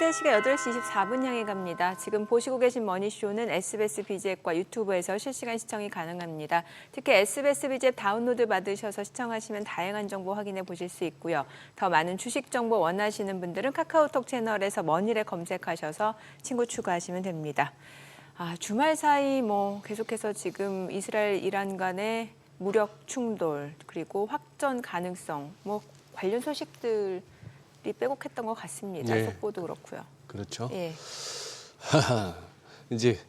현재 시각 8시 24분 향해 갑니다. 지금 보시고 계신 머니쇼는 SBS BG앱과 유튜브에서 실시간 시청이 가능합니다. 특히 SBS BG앱 다운로드 받으셔서 시청하시면 다양한 정보 확인해 보실 수 있고요. 더 많은 주식 정보 원하시는 분들은 카카오톡 채널에서 머니를 검색하셔서 친구 추가하시면 됩니다. 주말 사이 계속해서 지금 이스라엘 이란 간의 무력 충돌 그리고 확전 가능성 관련 소식들이 빼곡했던 것 같습니다. 네. 속보도 그렇고요. 그렇죠. 예. 이제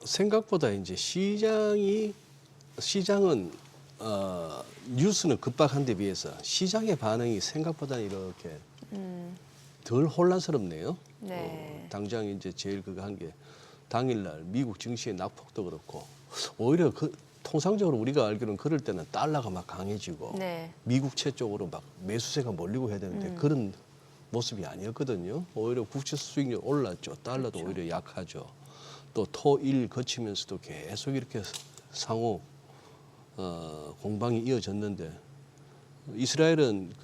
생각보다 이제 시장은 뉴스는 급박한 데 비해서 시장의 반응이 생각보다 이렇게 덜 혼란스럽네요. 네. 당장 이제 제일 그거 한 게 당일날 미국 증시의 낙폭도 그렇고 오히려 통상적으로 우리가 알기로는 그럴 때는 달러가 막 강해지고 네. 미국채 쪽으로 막 매수세가 몰리고 해야 되는데 그런 모습이 아니었거든요. 오히려 국채 수익률 올랐죠. 달러도 그렇죠. 오히려 약하죠. 또 토일 거치면서도 계속 이렇게 상호 공방이 이어졌는데 이스라엘은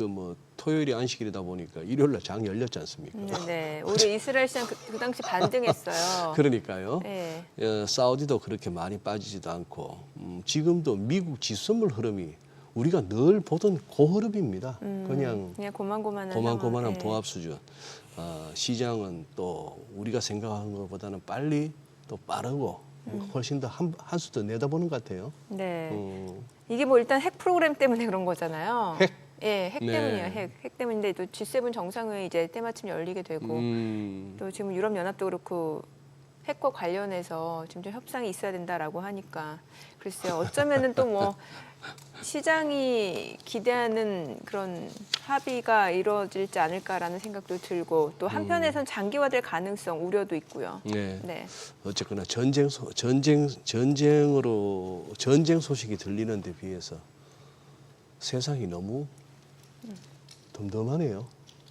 토요일이 안식일이다 보니까 일요일날 장 열렸지 않습니까? 네. 오히려 이스라엘 시장 그 당시 반등했어요. 그러니까요. 네. 사우디도 그렇게 많이 빠지지도 않고 지금도 미국 지수물 흐름이 우리가 늘 보던 고흐름입니다. 그냥 고만고만한 고만한 상황. 봉합 수준. 시장은 또 우리가 생각하는 것보다는 빨리 또 빠르고 훨씬 더 한 수 더 내다보는 것 같아요. 네. 이게 일단 핵 프로그램 때문에 그런 거잖아요. 핵? 예, 핵 네. 때문이에요. 핵 때문인데 또 G7 정상회의 이제 때마침 열리게 되고 또 지금 유럽 연합도 그렇고 핵과 관련해서 지금 좀 협상이 있어야 된다라고 하니까 글쎄요. 어쩌면은 또 시장이 기대하는 그런 합의가 이루어질지 않을까라는 생각도 들고 또 한편에선 장기화될 가능성 우려도 있고요. 네. 네. 어쨌거나 전쟁 소식이 들리는 데 비해서 세상이 너무 덤덤하네요.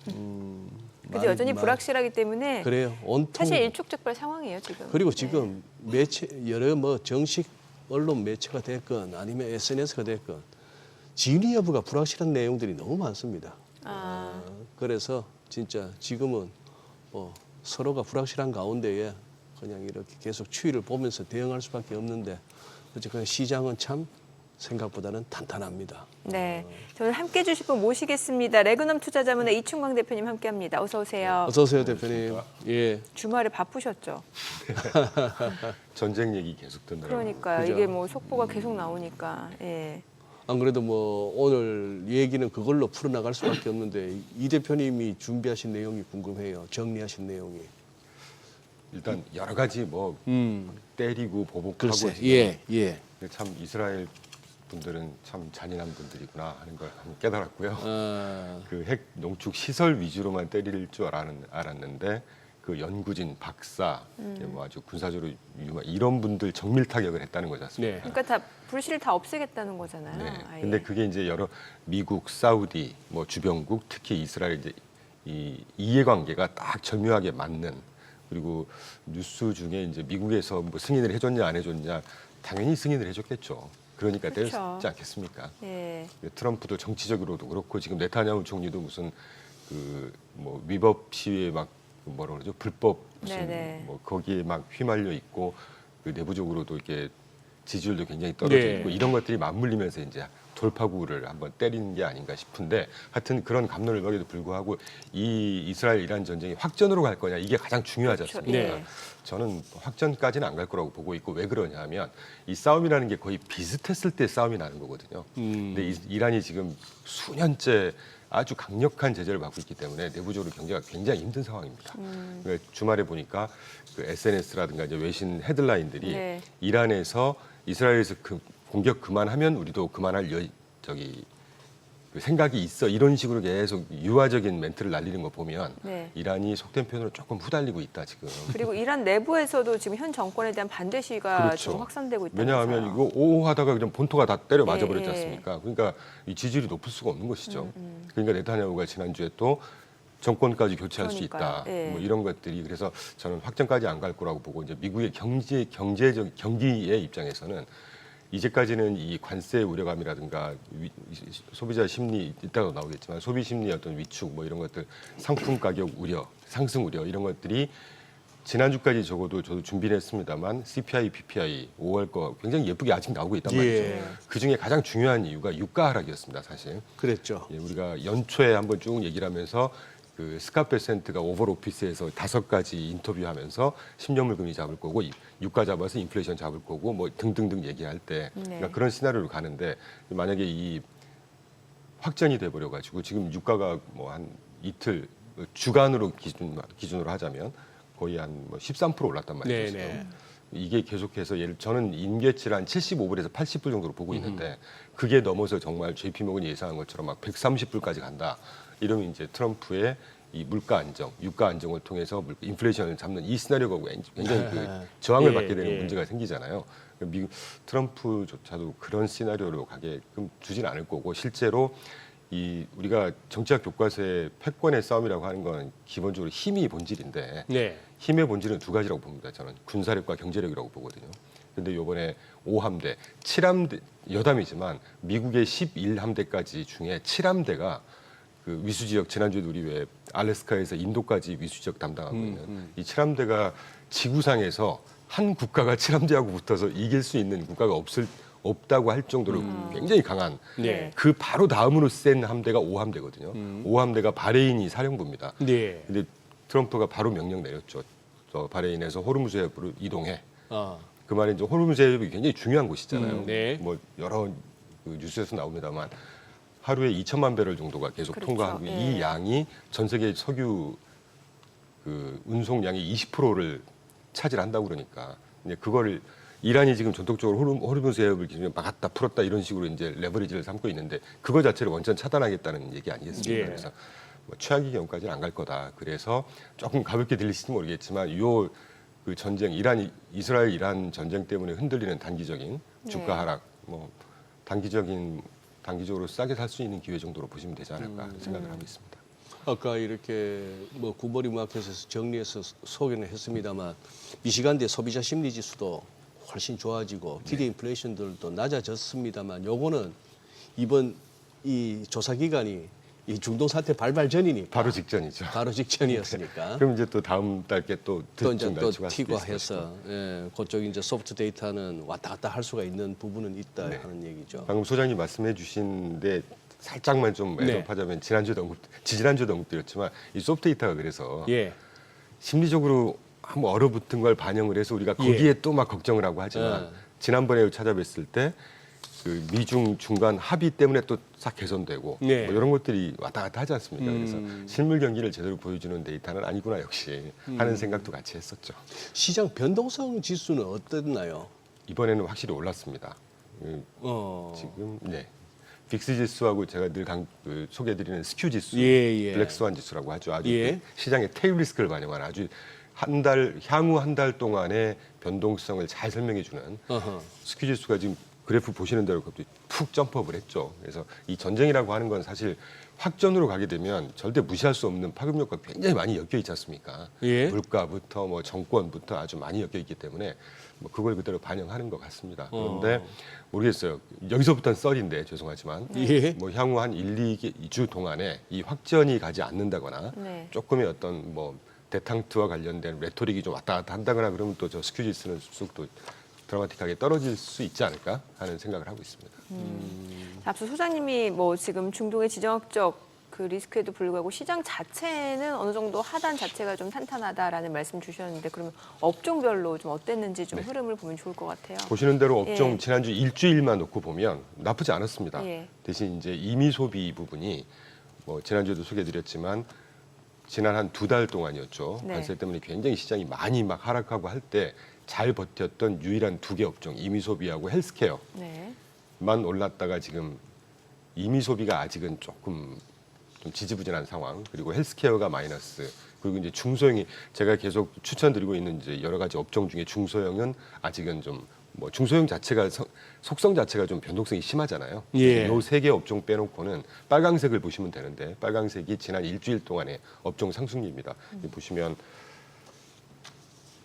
근데 여전히 불확실하기 때문에 그래요. 온통 사실 일촉즉발 상황이에요 지금. 그리고 네. 지금 매체 여러 정식 언론 매체가 됐건 아니면 SNS가 됐건 진위 여부가 불확실한 내용들이 너무 많습니다. 그래서 진짜 지금은 서로가 불확실한 가운데에 그냥 이렇게 계속 추이를 보면서 대응할 수밖에 없는데 어쨌거나 시장은 참 생각보다는 탄탄합니다. 네, 저는 함께 해주실 분 모시겠습니다. 레그넘 투자자문의 이충광 대표님 함께합니다. 어서 오세요. 어서 오세요, 대표님. 예. 주말에 바쁘셨죠? 전쟁 얘기 계속 듣느라고. 그러니까요. 그죠? 이게 속보가 계속 나오니까. 예. 안 그래도 오늘 얘기는 그걸로 풀어나갈 수밖에 없는데 이 대표님이 준비하신 내용이 궁금해요. 정리하신 내용이. 일단 여러 가지 때리고 보복하고 글쎄, 지금 예. 참 이스라엘 분들은 참 잔인한 분들이구나 하는 걸 깨달았고요. 그 핵 농축 시설 위주로만 때릴 줄 알았는데 그 연구진, 박사, 아주 군사적으로 이런 분들 정밀 타격을 했다는 거지 않습니까? 네. 그러니까 다 불씨를 다 없애겠다는 거잖아요. 네. 아예. 근데 그게 이제 여러 미국, 사우디, 주변국, 특히 이스라엘 이제 이 이해관계가 딱 절묘하게 맞는 그리고 뉴스 중에 이제 미국에서 승인을 해줬냐 안 해줬냐 당연히 승인을 해줬겠죠. 그러니까 그렇죠. 되었지 않겠습니까? 예. 트럼프도 정치적으로도 그렇고 지금 네타냐후 총리도 무슨 위법 시위에 불법 무슨 네네. 거기에 막 휘말려 있고 그 내부적으로도 이렇게 지지율도 굉장히 떨어져 네. 있고 이런 것들이 맞물리면서 이제 돌파구를 한번 때리는 게 아닌가 싶은데 하여튼 그런 갑론을박에도 불구하고 이 이스라엘 이란 전쟁이 확전으로 갈 거냐 이게 가장 중요하지 그렇죠. 않습니까? 예. 저는 확전까지는 안 갈 거라고 보고 있고 왜 그러냐 하면 이 싸움이라는 게 거의 비슷했을 때 싸움이 나는 거거든요. 근데 이란이 지금 수년째 아주 강력한 제재를 받고 있기 때문에 내부적으로 경제가 굉장히 힘든 상황입니다. 그러니까 주말에 보니까 그 SNS라든가 이제 외신 헤드라인들이 네. 이란에서 이스라엘에서 공격 그만하면 우리도 그만할 그 생각이 있어 이런 식으로 계속 유화적인 멘트를 날리는 거 보면 네. 이란이 속된 표현으로 조금 후달리고 있다 지금. 그리고 이란 내부에서도 지금 현 정권에 대한 반대 시위가 그렇죠. 지금 확산되고 있다면서요. 왜냐하면 이거 오하다가 그냥 본토가 다 때려 맞아버렸지 예, 예. 않습니까? 그러니까 이 지지율이 높을 수가 없는 것이죠. 그러니까 네타냐후가 지난주에 또 정권까지 교체할 수 있다. 그러니까요. 예. 이런 것들이 그래서 저는 확정까지 안 갈 거라고 보고 이제 미국의 경제적 경기의 입장에서는 이제까지는 이 관세 우려감이라든가 소비자 심리 이따가 나오겠지만 소비 심리 어떤 위축 이런 것들 상품 가격 우려 상승 우려 이런 것들이 지난주까지 적어도 저도 준비를 했습니다만 CPI, PPI 5월 거 굉장히 예쁘게 아직 나오고 있단 말이죠. 예. 그중에 가장 중요한 이유가 유가 하락이었습니다. 사실. 그랬죠. 예, 우리가 연초에 한번 쭉 얘기를 하면서 그 스카페센트가 오벌 오피스에서 5가지 인터뷰하면서 10년물 금리 잡을 거고 유가 잡아서 인플레이션 잡을 거고 뭐 등등등 얘기할 때 그러니까 그런 시나리오로 가는데 만약에 이 확전이 돼 버려 가지고 지금 유가가 뭐 한 이틀 주간으로 기준으로 하자면 거의 한 뭐 13% 올랐단 말이죠. 지금. 네네. 이게 계속해서 저는 임계치를 한 75불에서 80불 정도로 보고 있는데 그게 넘어서 정말 JP모건이 예상한 것처럼 막 130불까지 간다. 이러면 이제 트럼프의 이 물가 안정, 유가 안정을 통해서 인플레이션을 잡는 이 시나리오가 굉장히 그 저항을 받게 되는 문제가 생기잖아요. 미국 트럼프조차도 그런 시나리오로 가게끔 주진 않을 거고 실제로 이 우리가 정치학 교과서의 패권의 싸움이라고 하는 건 기본적으로 힘이 본질인데 네. 힘의 본질은 두 가지라고 봅니다. 저는 군사력과 경제력이라고 보거든요. 근데 이번에 5함대, 7함대 여담이지만 미국의 11함대까지 중에 7함대가 그 위수 지역 지난주에도 우리 왜 알래스카에서 인도까지 위수 지역 담당하고 있는 이 7함대가 지구상에서 한 국가가 7함대하고 붙어서 이길 수 있는 국가가 없다고 할 정도로 굉장히 강한 네. 그 바로 다음으로 센 함대가 5함대거든요. 5함대가 바레인이 사령부입니다. 네. 근데 트럼프가 바로 명령 내렸죠. 저 바레인에서 호르무즈 해협으로 이동해. 아. 그 말은 이제 호르무즈 해협이 굉장히 중요한 곳이잖아요. 네. 뭐 여러 그 뉴스에서 나옵니다만 하루에 2천만 배럴 정도가 계속 그렇죠. 통과하고 예. 이 양이 전 세계 석유 그 운송량의 20%를 차지한다고 그러니까 이제 그거를 이란이 지금 전통적으로 호르무즈 해협을 기준으로 막았다 풀었다 이런 식으로 이제 레버리지를 삼고 있는데 그거 자체를 완전 차단하겠다는 얘기 아니겠습니까? 예. 그래서 뭐 최악의 경우까지는 안 갈 거다. 그래서 조금 가볍게 들리실지 모르겠지만 요 그 전쟁 이스라엘 이란 전쟁 때문에 흔들리는 단기적인 주가 하락 뭐 단기적으로 싸게 살 수 있는 기회 정도로 보시면 되지 않을까 생각을 하고 있습니다. 아까 이렇게 뭐 구보리 마켓에서 정리해서 소개는 했습니다만 미시간대 소비자 심리 지수도 훨씬 좋아지고 기대 인플레이션들도 낮아졌습니다만 요거는 이번 이 조사 기간이 이 중동 사태 발발 전이니까 바로 직전이죠. 바로 직전이었으니까 그럼 이제 또 다음 달께 또 또 이제 또 날추가 튀과해서 예, 그쪽 이제 소프트 데이터는 왔다 갔다 할 수가 있는 부분은 있다 하는 얘기죠. 방금 소장님 말씀해 주신데 살짝만 좀 네. 애접하자면 지지난주도 언급드렸지만 이 소프트 데이터가 그래서 예. 심리적으로 한번 얼어붙은 걸 반영을 해서 우리가 거기에 또 막 걱정을 하고 하지만 지난번에 찾아뵀을 때 그 미중 중간 합의 때문에 또 싹 개선되고 네. 뭐 이런 것들이 왔다 갔다 하지 않습니까? 그래서 실물 경기를 제대로 보여주는 데이터는 아니구나 역시 하는 생각도 같이 했었죠. 시장 변동성 지수는 어땠나요? 이번에는 확실히 올랐습니다. 지금 빅스 지수하고 제가 늘 소개해드리는 스큐 지수, 예. 블랙스완 지수라고 하죠. 아주 예. 그 시장의 테일 리스크를 반영하는 아주 향후 한 달 동안의 변동성을 잘 설명해주는 어허. 스큐 지수가 지금 그래프 보시는 대로 갑자기 푹 점프업을 했죠. 그래서 이 전쟁이라고 하는 건 사실 확전으로 가게 되면 절대 무시할 수 없는 파급 효과가 굉장히 많이 엮여 있지 않습니까? 예. 물가부터 뭐 정권부터 아주 많이 엮여 있기 때문에 뭐 그걸 그대로 반영하는 것 같습니다. 그런데 모르겠어요. 여기서부터는 썰인데 죄송하지만 예. 뭐 향후 한 2주 동안에 이 확전이 가지 않는다거나 네. 조금의 어떤 뭐 대탕트와 관련된 레토릭이 좀 왔다 갔다 한다거나 그러면 또 저 스큐 지수는 쑥 또 드라마틱하게 떨어질 수 있지 않을까 하는 생각을 하고 있습니다. 앞서 소장님이 뭐 지금 중동의 지정학적 그 리스크에도 불구하고 시장 자체는 어느 정도 하단 자체가 좀 탄탄하다라는 말씀 주셨는데 그러면 업종별로 좀 어땠는지 좀 흐름을 보면 좋을 것 같아요. 보시는 대로 업종 예. 지난주 일주일만 놓고 보면 나쁘지 않았습니다. 예. 대신 이제 임의 소비 부분이 뭐 지난주에도 소개드렸지만 지난 한 2달 동안이었죠. 네. 관세 때문에 굉장히 시장이 많이 막 하락하고 할 때 잘 버텼던 유일한 2개 업종 임의 소비하고 헬스케어만 네. 올랐다가 지금 임의 소비가 아직은 조금 좀 지지부진한 상황 그리고 헬스케어가 마이너스 그리고 이제 중소형이 제가 계속 추천드리고 있는 이제 여러 가지 업종 중에 중소형은 아직은 좀 뭐 중소형 자체가 속성 자체가 좀 변동성이 심하잖아요. 예. 요 세 개 업종 빼놓고는 빨강색을 보시면 되는데 빨강색이 지난 일주일 동안의 업종 상승률입니다. 보시면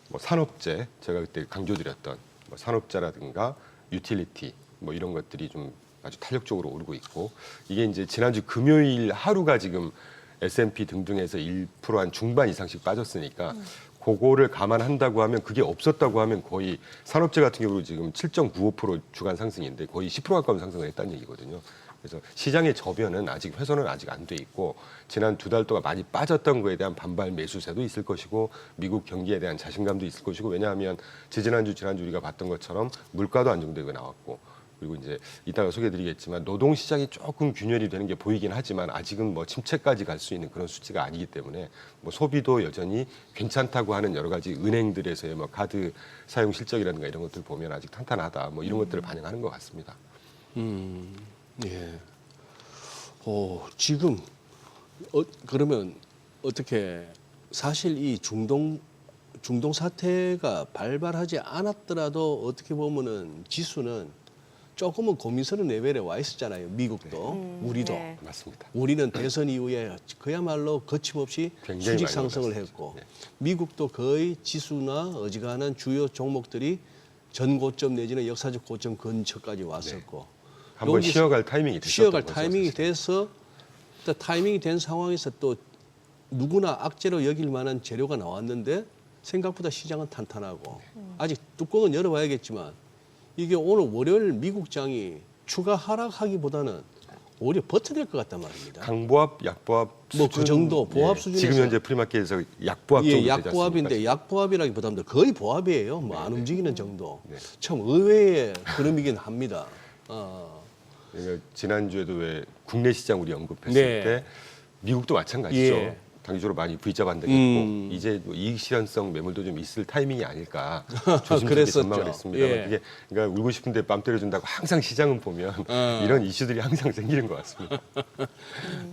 뭐 산업재 제가 그때 강조드렸던 뭐 산업재라든가 유틸리티 뭐 이런 것들이 좀 아주 탄력적으로 오르고 있고 이게 이제 지난주 금요일 하루가 지금 S&P 등등에서 1% 한 중반 이상씩 빠졌으니까 그거를 감안한다고 하면 그게 없었다고 하면 거의 산업재 같은 경우로 지금 7.95% 주간 상승인데 거의 10% 가까운 상승을 했다는 얘기거든요. 그래서 시장의 저변은 아직 훼손은 아직 안 돼 있고 지난 2달 동안 많이 빠졌던 거에 대한 반발 매수세도 있을 것이고 미국 경기에 대한 자신감도 있을 것이고 왜냐하면 지난주 우리가 봤던 것처럼 물가도 안정되고 나왔고 그리고 이제 이따가 소개해드리겠지만 노동 시장이 조금 균열이 되는 게 보이긴 하지만 아직은 뭐 침체까지 갈 수 있는 그런 수치가 아니기 때문에 뭐 소비도 여전히 괜찮다고 하는 여러 가지 은행들에서의 뭐 카드 사용 실적이라든가 이런 것들 보면 아직 탄탄하다 뭐 이런 것들을 반영하는 것 같습니다. 예. 지금 그러면 어떻게 사실 이 중동 사태가 발발하지 않았더라도 어떻게 보면은 지수는 조금은 고민스러운 레벨에 와 있었잖아요. 미국도 우리도. 네. 맞습니다. 우리는 대선 이후에 그야말로 거침없이 굉장히 수직 많이 상승을 올랐었죠. 했고 네. 미국도 거의 지수나 어지간한 주요 종목들이 전 고점 내지는 역사적 고점 근처까지 왔었고 한번 여기서 쉬어갈 타이밍이 됐었던 쉬어갈 거죠, 타이밍이 사실. 돼서 또 타이밍이 된 상황에서 또 누구나 악재로 여길 만한 재료가 나왔는데 생각보다 시장은 탄탄하고 아직 뚜껑은 열어봐야겠지만 이게 오늘 월요일 미국장이 추가 하락하기보다는 오히려 버텨낼 것 같단 말입니다. 강보합, 약보합 뭐그 수준, 정도, 보합 예, 수준에서. 지금 현재 프리마켓에서 약보합 정도 예, 되지 약보합인데 않습니까? 약보합이라기보다는 거의 보합이에요. 뭐 안 움직이는 정도. 네. 참 의외의 흐름이긴 합니다. 그러니까 지난주에도 왜 국내 시장 우리 언급했을 네. 때 미국도 마찬가지죠. 예. 단기적으로 많이 V자 반등했고 이제 뭐 이익 실현성 매물도 좀 있을 타이밍이 아닐까 조심스럽게 그랬었죠. 전망을 했습니다만 예. 그게 그러니까 울고 싶은데 뺨 때려준다고 항상 시장은 보면 이런 이슈들이 항상 생기는 것 같습니다.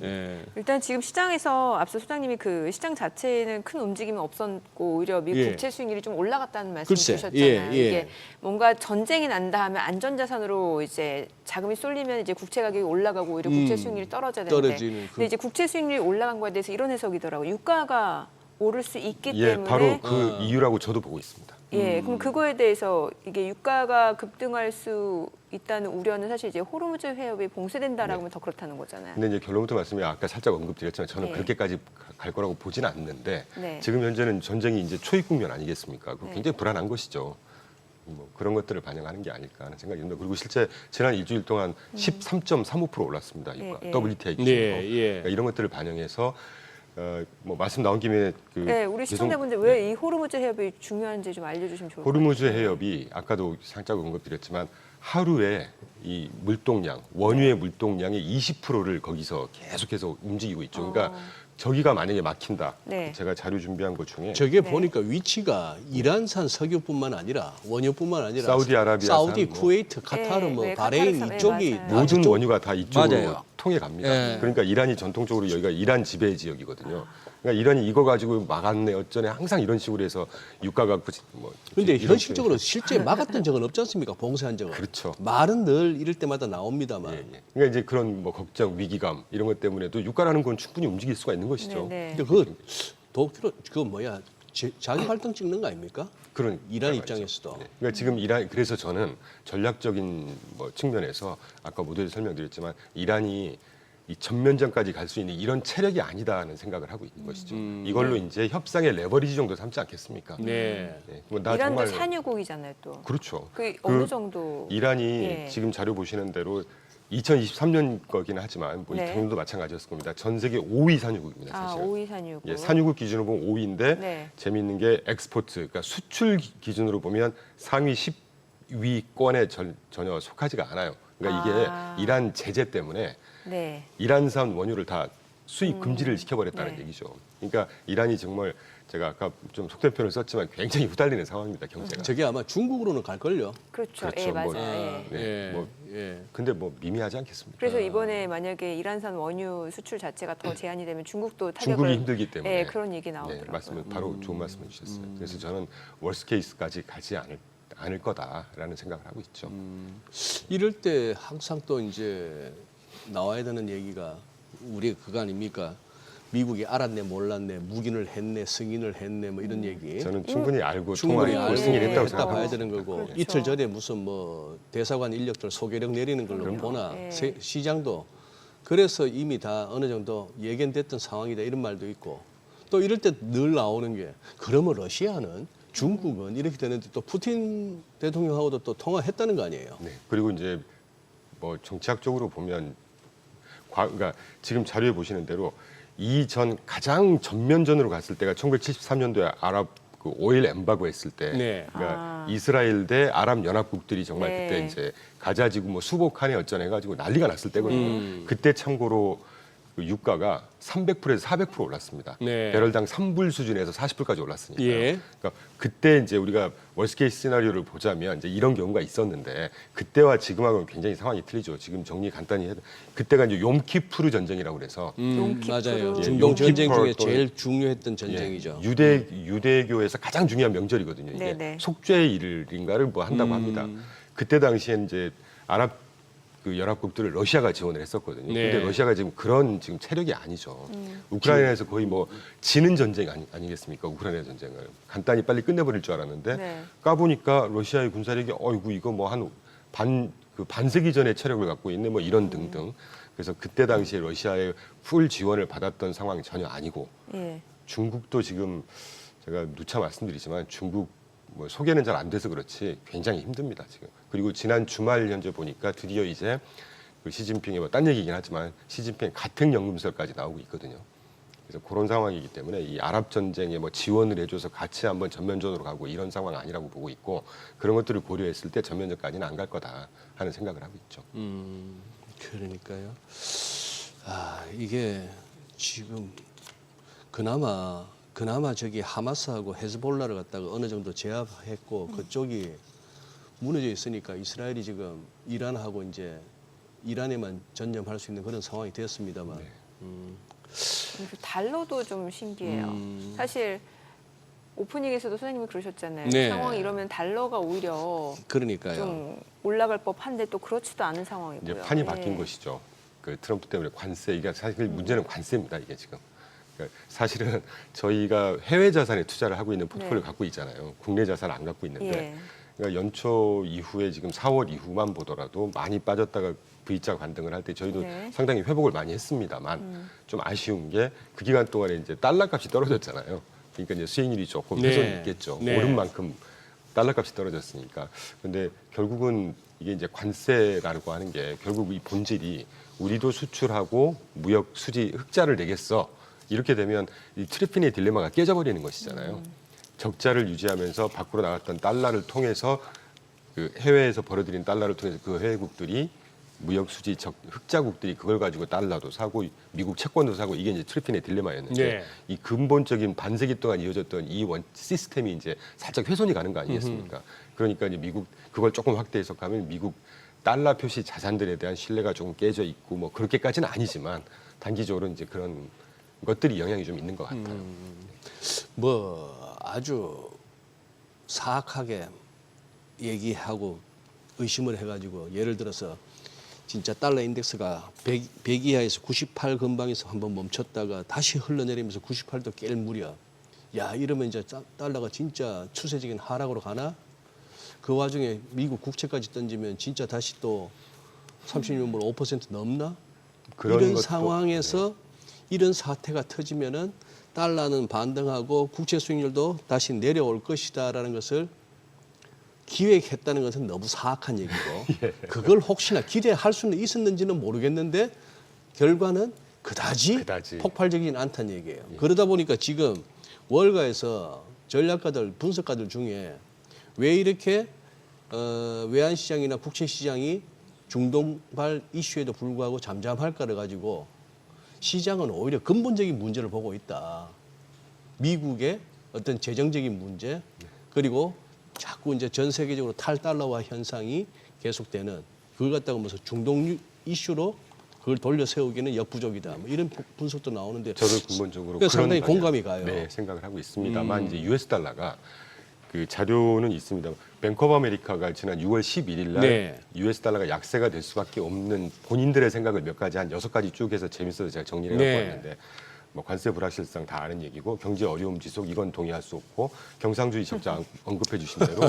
예. 일단 지금 시장에서 앞서 소장님이 그 시장 자체에는 큰 움직임은 없었고 오히려 미국 예. 국채 수익률이 좀 올라갔다는 말씀 글쎄, 주셨잖아요. 예, 예. 이게 뭔가 전쟁이 난다 하면 안전자산으로 이제 자금이 쏠리면 이제 국채 가격이 올라가고 오히려 국채 수익률이 떨어져야 되는데 떨어지는 근데 이제 국채 수익률이 올라간 거에 대해서 이런 해석이더라고요. 유가가 오를 수 있기 예, 때문에 바로 그 이유라고 저도 보고 있습니다. 예, 그럼 그거에 대해서 이게 유가가 급등할 수 있다는 우려는 사실 이제 호르무즈 해협이 봉쇄된다라고 하면 더 그렇다는 거잖아요. 근데 이제 결론부터 말씀이 아까 살짝 언급드렸지만 저는 네. 그렇게까지 갈 거라고 보지는 않는데 네. 지금 현재는 전쟁이 이제 초입 국면 아니겠습니까? 그거 네. 굉장히 불안한 것이죠. 뭐 그런 것들을 반영하는 게 아닐까 하는 생각이 듭니다. 그리고 실제 지난 일주일 동안 13.35% 올랐습니다. 유가. 예, 예. WTI 기준으로. 네, 예. 그러니까 이런 것들을 반영해서 뭐 말씀 나온 김에 그 네, 우리 계속 시청자분들 왜 이 호르무즈 해협이 중요한지 좀 알려주시면 좋을 것 같아요. 호르무즈 해협이 아까도 살짝 언급드렸지만 하루에 이 물동량, 원유의 물동량의 20%를 거기서 계속해서 움직이고 있죠. 그러니까 저기가 만약에 막힌다. 네. 제가 자료 준비한 것 중에 저게 네. 보니까 위치가 이란산 석유뿐만 아니라 원유뿐만 아니라 사우디아라비아산 사우디, 뭐. 쿠웨이트, 카타르, 네, 뭐 네, 바레인 카타르산, 네, 이쪽이 맞아요. 다 모든 저쪽- 원유가 다 이쪽으로 맞아요. 통해 갑니다. 예. 그러니까 이란이 전통적으로 여기가 이란 지배 지역이거든요. 그러니까 이란이 이거 가지고 막았네 어쩌네 항상 이런 식으로 해서 유가가 뭐 근데 이런 현실적으로 실제 막았던 적은 없지 않습니까? 봉쇄한 적은. 그렇죠. 말은 늘 이럴 때마다 나옵니다만. 예, 예. 그러니까 이제 그런 뭐 걱정, 위기감 이런 것 때문에도 유가라는 건 충분히 움직일 수가 있는 것이죠. 네, 네. 근데 그 도쿄로 그 뭐야 자기 활동 찍는 거 아닙니까? 그런 이란 말이죠. 입장에서도. 네. 그러니까 지금 이란 그래서 저는 전략적인 뭐 측면에서 아까 모두에도 설명드렸지만 이란이 이 전면전까지 갈 수 있는 이런 체력이 아니다는 생각을 하고 있는 것이죠. 이걸로 이제 협상의 레버리지 정도 삼지 않겠습니까? 네. 네. 뭐나 이란도 정말 산유국이잖아요, 또. 그렇죠. 그 어느 정도 이란이 예. 지금 자료 보시는 대로 2023년 거기는 하지만 뭐 네. 작년도 마찬가지였을 겁니다. 전 세계 5위 산유국입니다, 아, 사실. 5위 산유국. 예, 산유국 기준으로 보면 5위인데 네. 재미있는 게 엑스포트, 그러니까 수출 기준으로 보면 상위 10위권에 전혀 속하지가 않아요. 그러니까 아. 이게 이란 제재 때문에 네. 이란산 원유를 다 수입 금지를 시켜버렸다는 네. 얘기죠. 그러니까 이란이 정말 제가 아까 좀 속된 표현을 썼지만 굉장히 후달리는 상황입니다, 경제가. 저게 아마 중국으로는 갈걸요. 그렇죠. 그렇죠. 예, 맞아요. 뭐, 예. 네, 예. 뭐 예. 근데 뭐 미미하지 않겠습니까? 그래서 이번에 만약에 이란산 원유 수출 자체가 더 제한이 되면 중국도 타격을 중국이 힘들기 때문에 예, 그런 얘기 네, 나오더라고요. 말씀을 바로 좋은 말씀을 주셨어요. 그래서 저는 월스 케이스까지 가지 않을 거다라는 생각을 하고 있죠. 이럴 때 항상 또 이제 나와야 되는 얘기가 우리 그거 아닙니까? 미국이 알았네 몰랐네 묵인을 했네 승인을 했네 뭐 이런 얘기. 저는 충분히 알고 충분히 통화했고 알고 승인했다고 했다 생각하고 봐야 되는 거고 그렇죠. 이틀 전에 무슨 뭐 대사관 인력들 소개령 내리는 걸로 보나 예. 시장도 그래서 이미 다 어느 정도 예견됐던 상황이다 이런 말도 있고 또 이럴 때 늘 나오는 게 그러면 러시아는 중국은 이렇게 되는데 또 푸틴 대통령하고도 또 통화했다는 거 아니에요? 네. 그리고 이제 뭐 정치학적으로 보면 그러니까 지금 자료에 보시는 대로 이전 가장 전면전으로 갔을 때가 1973년도에 아랍 그 오일 엠바고 했을 때, 네. 그러니까 이스라엘 대 아랍 연합국들이 정말 네. 그때 이제 가자지구 뭐 수복 칸에 어쩌네 해가지고 난리가 났을 때거든요. 그때 참고로 그 유가가 300%에서 400% 올랐습니다. 네. 배럴당 3불 수준에서 40불까지 올랐으니까. 예. 그러니까 그때 이제 우리가 월스케이스 시나리오를 보자면 이제 이런 경우가 있었는데 그때와 지금하고는 굉장히 상황이 틀리죠. 지금 정리 간단히 해도 그때가 이제 욤키푸르 전쟁이라고 그래서 맞아요. 예, 중동 전쟁 중에 욤키푸르 제일 중요했던 전쟁이죠. 예, 유대교에서 가장 중요한 명절이거든요. 이게 네네. 속죄일인가를 뭐 한다고 합니다. 그때 당시엔 이제 아랍 그 연합국들을 러시아가 지원을 했었거든요. 네. 근데 러시아가 지금 그런 지금 체력이 아니죠. 우크라이나에서 거의 뭐 지는 전쟁 아니겠습니까? 우크라이나 전쟁을 간단히 빨리 끝내버릴 줄 알았는데 네. 까보니까 러시아의 군사력이 어이구 이거 뭐 한 반세기 전의 체력을 갖고 있네 뭐 이런 등등. 그래서 그때 당시에 러시아의 풀 지원을 받았던 상황이 전혀 아니고 예. 중국도 지금 제가 누차 말씀드리지만 중국 뭐 소개는 잘 안 돼서 그렇지 굉장히 힘듭니다 지금. 그리고 지난 주말 현재 보니까 드디어 이제 그 시진핑의 뭐 딴 얘기긴 하지만 시진핑 가택 연금설까지 나오고 있거든요. 그래서 그런 상황이기 때문에 이 아랍 전쟁에 뭐 지원을 해줘서 같이 한번 전면전으로 가고 이런 상황 아니라고 보고 있고 그런 것들을 고려했을 때 전면전까지는 안 갈 거다 하는 생각을 하고 있죠. 그러니까요. 아 이게 지금 그나마 저기 하마스하고 헤즈볼라를 갖다가 어느 정도 제압했고 그쪽이 무너져 있으니까 이스라엘이 지금 이란하고 이제 이란에만 전념할 수 있는 그런 상황이 되었습니다만. 그리고 달러도 좀 신기해요. 사실 오프닝에서도 소장님이 그러셨잖아요. 네. 상황이 이러면 달러가 오히려 그러니까요. 좀 올라갈 법한데 또 그렇지도 않은 상황이고요. 이제 판이 예. 바뀐 것이죠. 그 트럼프 때문에 관세 이게 사실 문제는 관세입니다. 이게 지금 그러니까 사실은 저희가 해외 자산에 투자를 하고 있는 포트폴리오 네. 갖고 있잖아요. 국내 자산 안 갖고 있는데 예. 그러니까 연초 이후에 지금 4월 이후만 보더라도 많이 빠졌다가 V자 반등을 할 때 저희도 네. 상당히 회복을 많이 했습니다만 좀 아쉬운 게 그 기간 동안에 이제 달러 값이 떨어졌잖아요. 그러니까 이제 수익률이 조금 네. 훼손이 있겠죠. 네. 오른 만큼 달러 값이 떨어졌으니까. 근데 결국은 이게 이제 관세라고 하는 게 결국 이 본질이 우리도 수출하고 무역 수지 흑자를 내겠어. 이렇게 되면 이 트리피니의 딜레마가 깨져버리는 것이잖아요. 적자를 유지하면서 밖으로 나갔던 달러를 통해서 그 해외에서 벌어들인 달러를 통해서 그 해외국들이 무역 수지 흑자국들이 그걸 가지고 달러도 사고 미국 채권도 사고 이게 이제 트리피니의 딜레마였는데 네. 이 근본적인 반세기 동안 이어졌던 이 시스템이 이제 살짝 훼손이 가는 거 아니겠습니까? 그러니까 이제 미국 그걸 조금 확대 해석하면 미국 달러 표시 자산들에 대한 신뢰가 조금 깨져 있고 뭐 그렇게까지는 아니지만 단기적으로 이제 그런 것들이 영향이 좀 있는 것 같아요. 뭐 아주 사악하게 얘기하고 의심을 해가지고 예를 들어서 진짜 달러 인덱스가 100 이하에서 98 근방에서 한번 멈췄다가 다시 흘러내리면서 98도 깰 무렵 야 이러면 이제 달러가 진짜 추세적인 하락으로 가나? 그 와중에 미국 국채까지 던지면 진짜 다시 또 30년물 5% 넘나? 그런 이런 것도- 상황에서 이런 사태가 터지면은 달러는 반등하고 국채 수익률도 다시 내려올 것이다라는 것을 기획했다는 것은 너무 사악한 얘기고 그걸 혹시나 기대할 수는 있었는지는 모르겠는데 결과는 그다지 폭발적이진 않다는 얘기예요. 그러다 보니까 지금 월가에서 전략가들, 분석가들 중에 왜 이렇게 외환시장이나 국채시장이 중동발 이슈에도 불구하고 잠잠할까를 가지고 시장은 오히려 근본적인 문제를 보고 있다. 미국의 어떤 재정적인 문제 그리고 자꾸 이제 전 세계적으로 탈달러화 현상이 계속되는 그걸 갖다가 무슨 중동 이슈로 그걸 돌려 세우기는 역부족이다. 뭐 이런 분석도 나오는데 저도 근본적으로 그래서 상당히 그런 공감이 가요. 네, 생각을 하고 있습니다만 이제 US 달러가 그 자료는 있습니다. 뱅크 오브 아메리카가 지난 6월 11일 날 네. US 달러가 약세가 될 수밖에 없는 본인들의 생각을 몇 가지 한 6가지 쭉 해서 재밌어서 제가 정리를 네. 해갖고 왔는데 뭐 관세 불확실성 다 아는 얘기고 경제 어려움 지속 이건 동의할 수 없고 경상주의 적자 언급해 주신 대로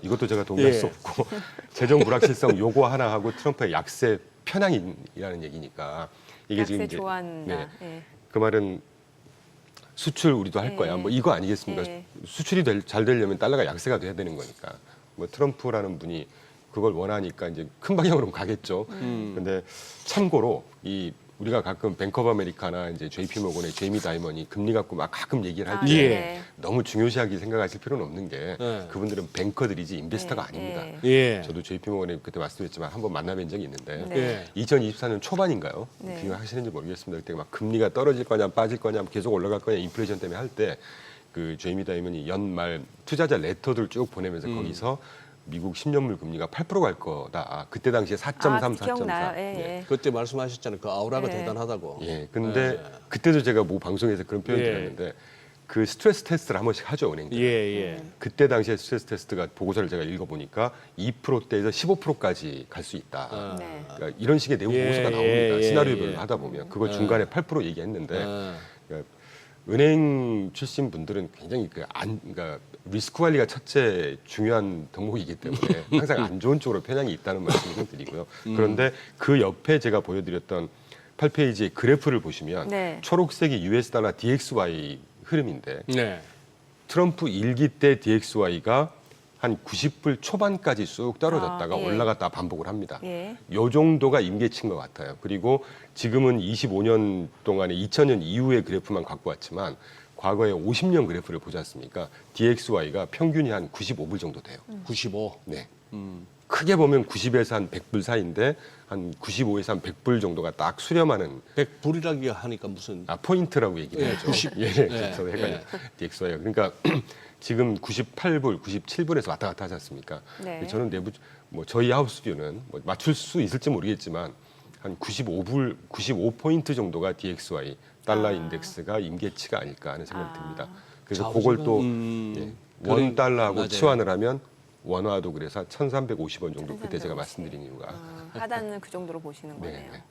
이것도 제가 동의할 예. 수 없고 재정 불확실성 요거 하나 하고 트럼프의 약세 편향이라는 얘기니까 이게 약세 지금 이제 좋아한다. 네. 예. 그 말은 수출 우리도 할 예. 거야. 뭐 이거 아니겠습니까? 예. 수출이 잘 되려면 달러가 약세가 돼야 되는 거니까. 뭐 트럼프라는 분이 그걸 원하니까 이제 큰 방향으로 가겠죠. 근데 참고로 이 우리가 가끔 뱅크 오브 아메리카나 이제 JP 모건의 제이미 다이먼이 금리 갖고 막 가끔 얘기를 할 때 예. 네. 너무 중요시하게 생각하실 필요는 없는 게 네. 그분들은 뱅커들이지 인베스터가 네. 아닙니다. 네. 예. 저도 JP 모건에 그때 말씀드렸지만 한번 만나뵌 적이 있는데 네. 2024년 초반인가요? 네. 기억하시는지 모르겠습니다. 그때 막 금리가 떨어질 거냐 빠질 거냐 계속 올라갈 거냐 인플레이션 때문에 할 때 그 제이미 다이먼이 연말 투자자 레터들 쭉 보내면서 거기서 미국 10년물 금리가 8% 갈 거다. 아, 그때 당시에 4.3, 4.4. 기억나요. 예, 네. 예. 그때 말씀하셨잖아요. 그 아우라가 네. 대단하다고. 예. 근데 예. 그때도 제가 뭐 방송에서 그런 표현 예. 드렸는데 그 스트레스 테스트를 한 번씩 하죠, 은행들. 예, 예. 그때 당시에 스트레스 테스트가 보고서를 제가 읽어보니까 2%대에서 15%까지 갈 수 있다. 네. 그러니까 이런 식의 내용 예, 보고서가 예, 나옵니다. 예, 시나리오별로 예. 하다 보면 그걸 중간에 8% 얘기했는데 아. 그러니까 은행 출신 분들은 굉장히 그러니까 리스크 관리가 첫째 중요한 덕목이기 때문에 항상 안 좋은 쪽으로 편향이 있다는 말씀을 좀 드리고요. 그런데 그 옆에 제가 보여드렸던 8페이지의 그래프를 보시면 네. 초록색이 US 달러 DXY 흐름인데 네. 트럼프 일기 때 DXY가 한 90불 초반까지 쑥 떨어졌다가 아, 예. 올라갔다 반복을 합니다. 예. 요 정도가 임계치인 것 같아요. 그리고 지금은 25년 동안에 2000년 이후의 그래프만 갖고 왔지만 과거에 50년 그래프를 보지 않습니까? DXY가 평균이 한 95불 정도 돼요. 95. 네. 음. 크게 보면 90에서 한 100불 사이인데 한 95에서 한 100불 정도가 딱 수렴하는 100불이라기 하니까 무슨 포인트라고 얘기를 예, 하죠. 90. 예, 예, 저도 헷갈려요. 예. DXY가. 그러니까 지금 98불, 97불에서 왔다 갔다 하지 않습니까? 네. 저는 내부 뭐 저희 하우스뷰는 뭐 맞출 수 있을지 모르겠지만 한 95포인트 정도가 DXY 달러 인덱스가 임계치가 아닐까 하는 생각이 듭니다. 그래서 자, 그걸 지금, 또 원 그래, 달러하고 맞아요. 치환을 하면 원화도 그래서 1,350원 정도 그때 제가 1350. 말씀드린 이유가 하단은 그 정도로 보시는 네, 거네요. 네.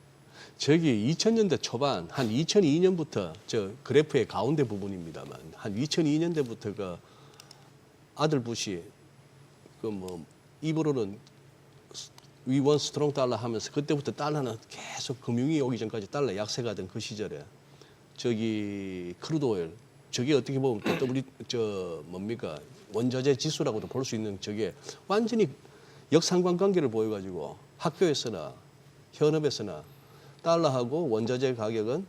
저기 2000년대 초반 한 2002년부터 저 그래프의 가운데 부분입니다만 한 2002년대부터가 아들 부시 그 뭐 입으로는 위원 스트롱 달러 하면서 그때부터 달러는 계속 금융이 오기 전까지 달러 약세가 된 그 시절에 저기 크루드 오일 저게 어떻게 보면 또 우리 저 뭡니까 원자재 지수라고도 볼 수 있는 저게 완전히 역상관관계를 보여가지고 학교에서나 현업에서나 달러하고 원자재 가격은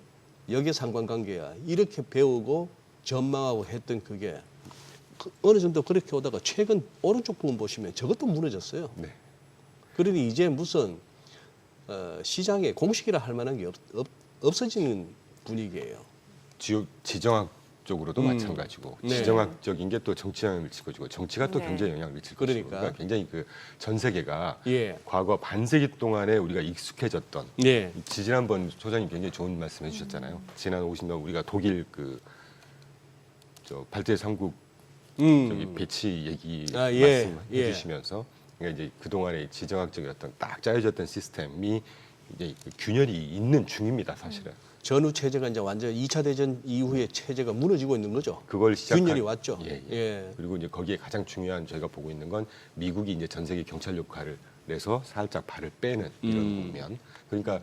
역의 상관관계야 이렇게 배우고 전망하고 했던 그게 어느 정도 그렇게 오다가 최근 오른쪽 부분 보시면 저것도 무너졌어요. 네. 그러니 이제 무슨 시장에 공식이라 할 만한 게 없어지는 분위기예요. 지정학적으로도 마찬가지고 네. 지정학적인 게 또 정치 영향을 미칠 거고 정치가 또 네. 경제에 영향을 미칠 그러니까. 것이고 그러니까 굉장히 그 전 세계가 예. 과거 반세기 동안에 우리가 익숙해졌던 네. 지난번 소장님 굉장히 좋은 말씀 해주셨잖아요. 지난 50년 우리가 독일 발제 삼국 저기 배치 얘기 아, 예, 말씀해 예. 주시면서 그러니까 이제 그 동안의 지정학적인 어떤 딱 짜여졌던 시스템이 이제 균열이 있는 중입니다, 사실은. 전후 체제가 이제 완전 2차 대전 이후의 체제가 무너지고 있는 거죠. 그걸 시작한 균열이 왔죠. 예, 예. 예. 그리고 이제 거기에 가장 중요한 저희가 보고 있는 건 미국이 이제 전 세계 경찰 역할을 내서 살짝 발을 빼는 이런 국면. 그러니까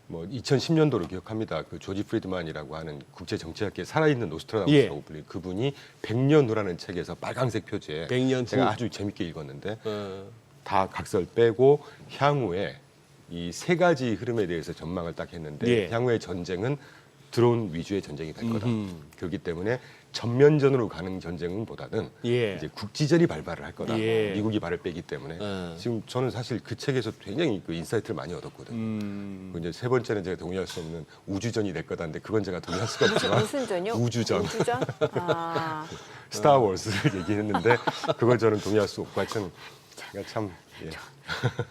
뭐 2010년도로 기억합니다. 그 조지 프리드만이라고 하는 국제 정치학계 살아있는 노스트라다무스라고 예. 불리는 그분이 100년 후라는 책에서 빨강색 표지에 100년 제가 후. 아주 재밌게 읽었는데 어, 다 각설 빼고 향후에 이 세 가지 흐름에 대해서 전망을 딱 했는데 예. 향후의 전쟁은 드론 위주의 전쟁이 될 거다. 그렇기 때문에 전면전으로 가는 전쟁보다는 예. 이제 국지전이 발발을 할 거다. 예. 미국이 발을 빼기 때문에 지금 저는 사실 그 책에서 굉장히 그 인사이트를 많이 얻었거든요. 그리고 이제 세 번째는 제가 동의할 수 없는 우주전이 될 거다인데 그건 제가 동의할 수가 없지만 무슨 전요? 우주전. 우주전? 아, 스타워즈를 얘기했는데 그걸 저는 동의할 수 없고 하여튼 제가 참 예.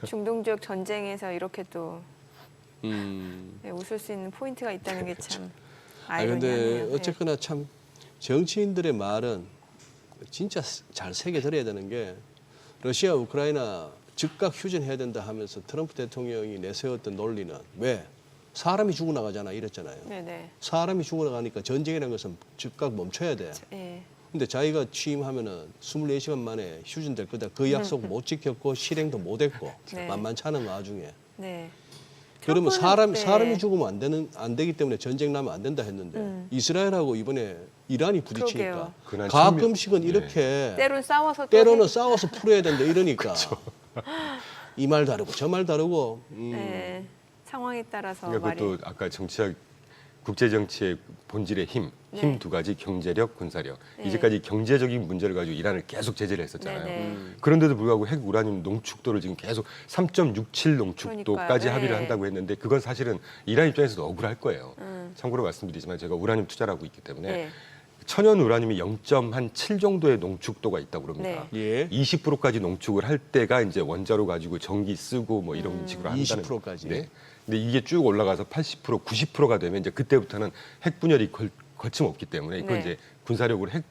중동 지역 전쟁에서 이렇게 또 음. 네, 웃을 수 있는 포인트가 있다는 게 참 아 아이러니하네요. 근데 네. 어쨌거나 참 정치인들의 말은 진짜 잘 새겨 들어야 되는 게 러시아 우크라이나 즉각 휴전해야 된다 하면서 트럼프 대통령이 내세웠던 논리는 왜 사람이 죽어나가잖아 이랬잖아요. 네네. 사람이 죽어나가니까 전쟁이라는 것은 즉각 멈춰야 돼. 예. 근데 자기가 취임하면은 24시간 만에 휴전될 거다. 그 약속 못 지켰고 실행도 못 했고 네. 만만치 않은 와중에 네. 그러면 트럼프는 사람이 죽으면 안 되기 때문에 전쟁 나면 안 된다 했는데 이스라엘하고 이번에 이란이 부딪히니까 그러게요. 가끔씩은 이렇게 때로는 싸워서 풀어야 된다 이러니까 이 말 다르고 저 말 다르고 네, 상황에 따라서 그러니까 말이 그것도 아까 국제 정치의 본질의 힘 네. 두 가지 경제력, 군사력. 네. 이제까지 경제적인 문제를 가지고 이란을 계속 제재를 했었잖아요. 네, 네. 그런데도 불구하고 핵 우라늄 농축도를 지금 계속 3.67 농축도까지 그러니까요. 합의를 네. 한다고 했는데 그건 사실은 이란 입장에서도 억울할 거예요. 참고로 말씀드리지만 제가 우라늄 투자를 하고 있기 때문에 네. 천연 우라늄이 0.7 정도의 농축도가 있다고 그럽니다. 네. 예. 20%까지 농축을 할 때가 이제 원자로 가지고 전기 쓰고 뭐 이런 식으로 한다는 20%까지. 네. 근데 이게 쭉 올라가서 80%, 90%가 되면 이제 그때부터는 핵 분열이 거침없기 때문에 이건 네. 이제 군사력으로 핵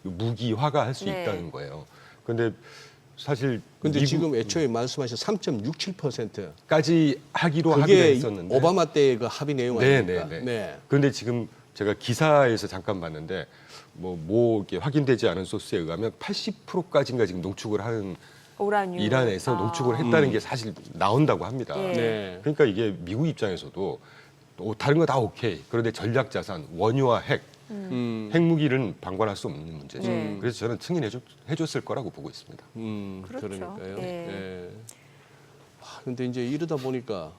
무기화가 할 수 네. 있다는 거예요. 그런데 사실 근데 지금 애초에 말씀하신 3.67% 까지 하기로 합의를 그게 했었는데 오바마 때의 그 합의 내용 네, 아닙니까? 네, 네. 그런데 지금 제가 기사에서 잠깐 봤는데 뭐 이렇게 확인되지 않은 소스에 의하면 80%까지인가 지금 농축을 하는 우라늄. 이란에서 농축을 했다는 게 사실 나온다고 합니다. 예. 네. 그러니까 이게 미국 입장에서도 다른 거 다 오케이. 그런데 전략 자산, 원유와 핵무기는 방관할 수 없는 문제죠. 그래서 저는 승인해줬을 거라고 보고 있습니다. 그렇죠. 그러니까요. 예. 예. 근데 이제 이러다 보니까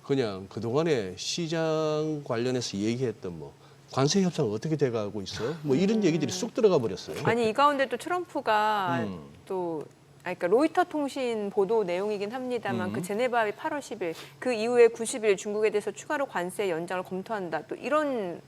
그냥 그동안에 시장 관련해서 얘기했던 뭐 관세 협상 어떻게 돼가고 있어? 뭐 이런 얘기들이 쑥 들어가 버렸어요. 아니 이 가운데 또 트럼프가 그러니까 로이터 통신 보도 내용이긴 합니다만 그 제네바 합의 8월 10일 그 이후에 90일 중국에 대해서 추가로 관세 연장을 검토한다. 또 이런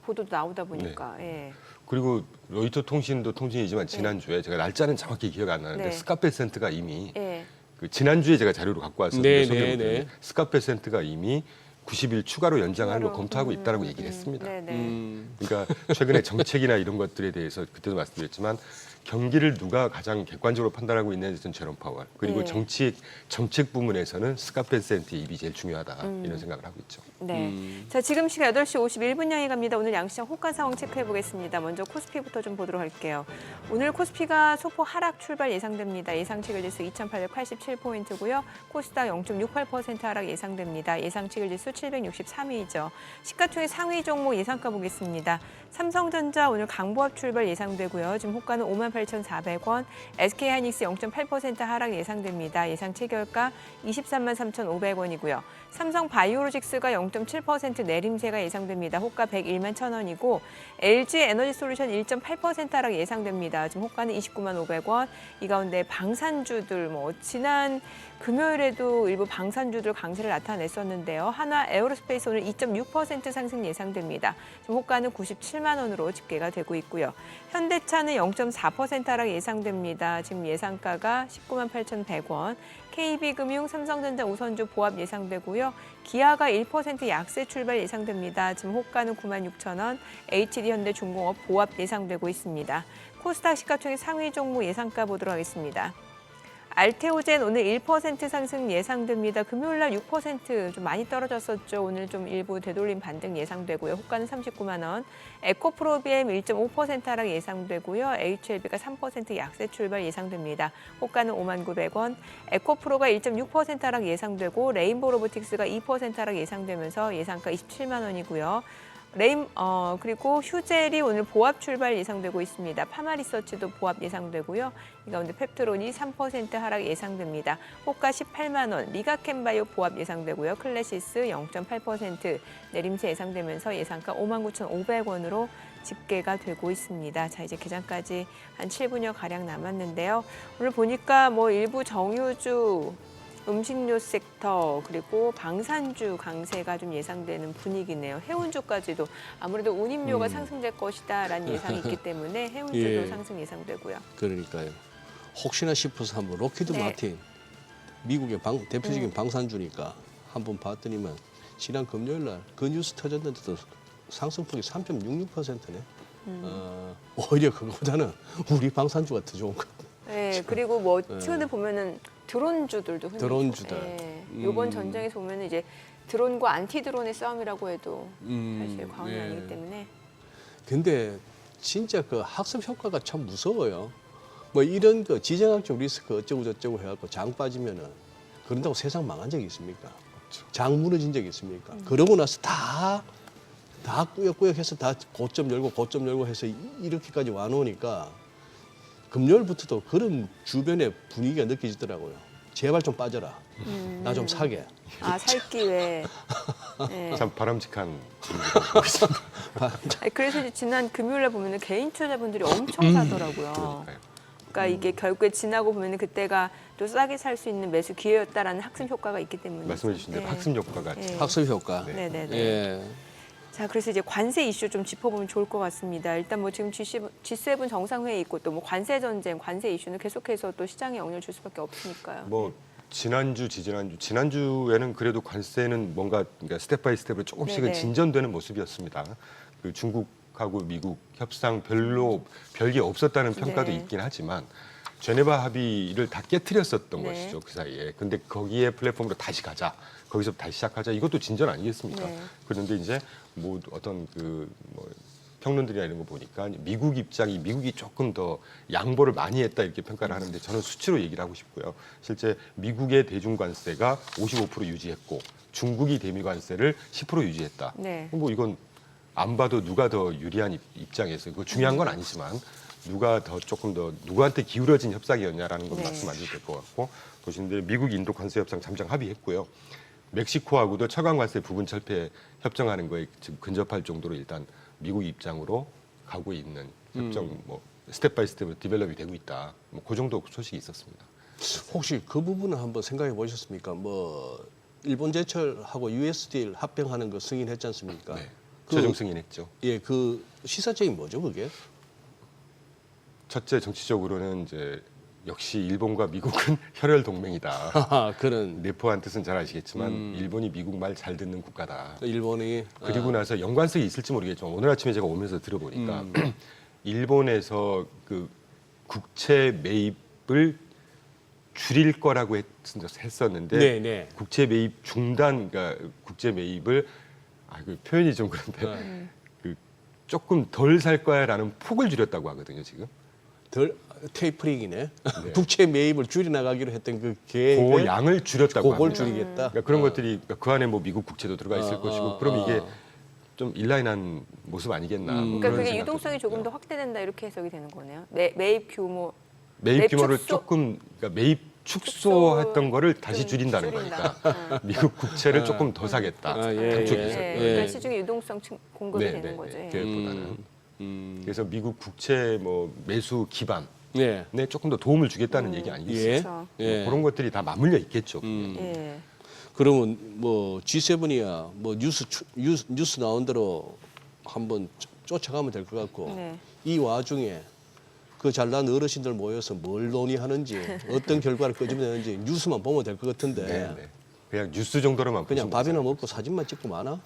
보도도 나오다 보니까 예. 그리고 로이터 통신도 통신이지만 지난주에 제가 날짜는 정확히 기억 안 나는데 네. 스카페센트가 이미 예. 그 지난주에 제가 자료로 갖고 왔었는데 네, 소개를 네, 네. 스카페센트가 이미 90일 추가로 연장하는 걸 검토하고 있다라고 얘기를 했습니다. 네네. 그러니까 최근에 정책이나 이런 것들에 대해서 그때도 말씀드렸지만 경기를 누가 가장 객관적으로 판단하고 있는지는 제롬 파월 그리고 네. 정책 부문에서는 스카페센트의 입이 제일 중요하다 이런 생각을 하고 있죠. 네. 자, 지금 시각 8시 51분 향해 갑니다. 오늘 양시장 호가 상황 체크해 보겠습니다. 먼저 코스피부터 좀 보도록 할게요. 오늘 코스피가 소폭 하락 출발 예상됩니다. 예상치 지수 2,887포인트고요. 코스닥 0.68% 하락 예상됩니다. 예상치 지수 763위죠. 시가총액 상위 종목 예상가 보겠습니다. 삼성전자 오늘 강보합 출발 예상되고요. 지금 호가는 58,400원, SK하이닉스 0.8% 하락 예상됩니다. 예상 체결가 233,500원이고요. 삼성 바이오로직스가 0.7% 내림세가 예상됩니다. 호가 101만 1,000원이고 LG 에너지솔루션 1.8% 하락 예상됩니다. 지금 호가는 29만 500원. 이 가운데 방산주들 지난 금요일에도 일부 방산주들 강세를 나타냈었는데요. 한화 에어로스페이스 오늘 2.6% 상승 예상됩니다. 지금 호가는 97만 원으로 집계가 되고 있고요. 현대차는 0.4% 하락 예상됩니다. 지금 예상가가 19만 8,100원. KB금융, 삼성전자 우선주 보합 예상되고요. 기아가 1% 약세 출발 예상됩니다. 지금 호가는 9만 6천 원, HD현대중공업 보합 예상되고 있습니다. 코스닥 시가총액 상위 종목 예상가 보도록 하겠습니다. 알테오젠 오늘 1% 상승 예상됩니다. 금요일 날 6% 좀 많이 떨어졌었죠. 오늘 좀 일부 되돌림 반등 예상되고요. 호가는 39만 원. 에코프로비엠 1.5% 하락 예상되고요. HLB가 3% 약세 출발 예상됩니다. 호가는 5만 900원. 에코프로가 1.6% 하락 예상되고 레인보우 로보틱스가 2% 하락 예상되면서 예상가 27만 원이고요. 그리고 휴젤이 오늘 보합 출발 예상되고 있습니다. 파마리서치도 보합 예상되고요. 이 가운데 펩트론이 3% 하락 예상됩니다. 호가 18만 원, 리가캠바이오 보합 예상되고요. 클래시스 0.8% 내림세 예상되면서 예상가 59,500원으로 집계가 되고 있습니다. 자, 이제 개장까지 한 7분여 가량 남았는데요. 오늘 보니까 일부 정유주 음식료 섹터 그리고 방산주 강세가 좀 예상되는 분위기네요. 해운주까지도 아무래도 운임료가 상승될 것이다라는 예상이 있기 때문에 해운주도 예. 상승 예상되고요. 그러니까요. 혹시나 싶어서 한번 로키드 네. 마틴 미국의 대표적인 방산주니까 한번 봤더니만 지난 금요일 날 그 뉴스 터졌는데도 상승폭이 3.66%네. 오히려 그거보다는 우리 방산주가 더 좋은 것 같아요. 네, 그리고 최근에 보면은 드론주들도 흔히 드론주들. 네, 이번 전쟁에서 보면은 이제 드론과 안티 드론의 싸움이라고 해도 사실 과언이 예. 아니기 때문에. 근데 진짜 그 학습 효과가 참 무서워요. 이런 거 지정학적 리스크 어쩌고 저쩌고 해갖고 장 빠지면은 그런다고 세상 망한 적이 있습니까? 장 무너진 적이 있습니까? 그러고 나서 다 꾸역꾸역해서 다 고점 열고 해서 이렇게까지 와놓으니까 금요일부터도 그런 주변의 분위기가 느껴지더라고요. 제발 좀 빠져라. 나 좀 사게. 아, 살 기회. 네. 참 바람직한 분위기가 보고 있습니다. 아니, 그래서 이제 지난 금요일에 보면은 개인 투자자분들이 엄청 사더라고요. 그러니까요. 그러니까 이게 결국에 지나고 보면은 그때가 또 싸게 살 수 있는 매수 기회였다라는 학습 효과가 있기 때문에 말씀해 주신 대로 학습 효과가 네. 학습 효과. 네네네. 예. 자, 그래서 이제 관세 이슈 좀 짚어보면 좋을 것 같습니다. 일단 뭐 지금 G7 정상회의 있고 또 뭐 관세 전쟁, 관세 이슈는 계속해서 또 시장에 영향을 줄 수밖에 없으니까요. 뭐 지난주에는 그래도 관세는 뭔가 그러니까 스텝 바이 스텝으로 조금씩은 네네. 진전되는 모습이었습니다. 그 중국하고 미국 협상 별게 없었다는 평가도 네. 있긴 하지만 제네바 합의를 다 깨트렸었던 네. 것이죠, 그 사이에. 근데 거기에 플랫폼으로 다시 가자. 거기서 다시 시작하자. 이것도 진전 아니겠습니까? 네. 그런데 이제 뭐 어떤 뭐 평론들이나 이런 거 보니까 미국이 조금 더 양보를 많이 했다 이렇게 평가를 하는데 저는 수치로 얘기를 하고 싶고요. 실제 미국의 대중 관세가 55% 유지했고 중국이 대미 관세를 10% 유지했다. 네. 뭐 이건 안 봐도 누가 더 유리한 입장에서 그 중요한 건 아니지만 누가 더 조금 더 누구한테 기울어진 협상이었냐라는 건 네. 말씀 안 드릴 것 같고 보시는데 미국 인도 관세 협상 잠정 합의했고요. 멕시코하고도 차관 관세 부분 철폐 협정하는 거에 지금 근접할 정도로 일단 미국 입장으로 가고 있는 협정 뭐 스텝 바이 스텝으로 디벨롭이 되고 있다. 뭐 그 정도 소식이 있었습니다. 혹시 그 부분은 한번 생각해 보셨습니까? 뭐 일본 제철하고 USD를 합병하는 거 승인했지 않습니까? 네. 그- 최종 승인했죠. 예, 그 시사점이 뭐죠, 그게? 첫째 정치적으로는 이제 역시 일본과 미국은 혈혈 동맹이다. 하하, 그런 내포한 뜻은 잘 아시겠지만 일본이 미국 말 잘 듣는 국가다. 일본이 그리고 나서 연관성이 있을지 모르겠지만 오늘 아침에 제가 오면서 들어보니까 일본에서 그 국채 매입을 줄일 거라고 했었는데 네, 네. 국채 매입 중단, 그러니까 국채 매입을 그 표현이 좀 그런데 그 조금 덜 살 거야라는 폭을 줄였다고 하거든요 지금. 덜 테이프링이네. 국채 매입을 줄여 나가기로 했던 그 그 계획을 양을 줄였다고 그걸 합니다. 줄이겠다. 그러니까 그런 것들이 그 안에 뭐 미국 국채도 들어가 있을 것이고 그럼 이게 좀 인라인한 모습 아니겠나. 뭐 그러니까 그런 그게 생각도 유동성이 조금 듭니다. 더 확대된다 이렇게 해석이 되는 거네요. 매입 규모. 매입 규모를 축소? 조금 그러니까 매입 축소했던 거를 다시 좀 줄인다는 줄인다. 거니까 미국 국채를 조금 더 사겠다. 아, 예, 감축 예. 기술. 네, 예. 그러니까 시중에 유동성 공급이 네, 되는 네, 거죠. 네. 예. 계획보다는. 그래서 미국 국채 뭐 매수 기반에 네. 조금 더 도움을 주겠다는 얘기 아니겠어요? 예. 그렇죠. 예. 뭐 그런 것들이 다 맞물려 있겠죠. 예. 그러면 뭐 G7이야 뭐 뉴스 나온 대로 한번 쫓아가면 될 것 같고 네. 이 와중에 그 잘난 어르신들 모여서 뭘 논의하는지 어떤 결과를 끄집어내는지 뉴스만 보면 될 것 같은데 네, 네. 그냥 뉴스 정도로만 그냥 보시면 밥이나 먹고 사진만 찍고 마나?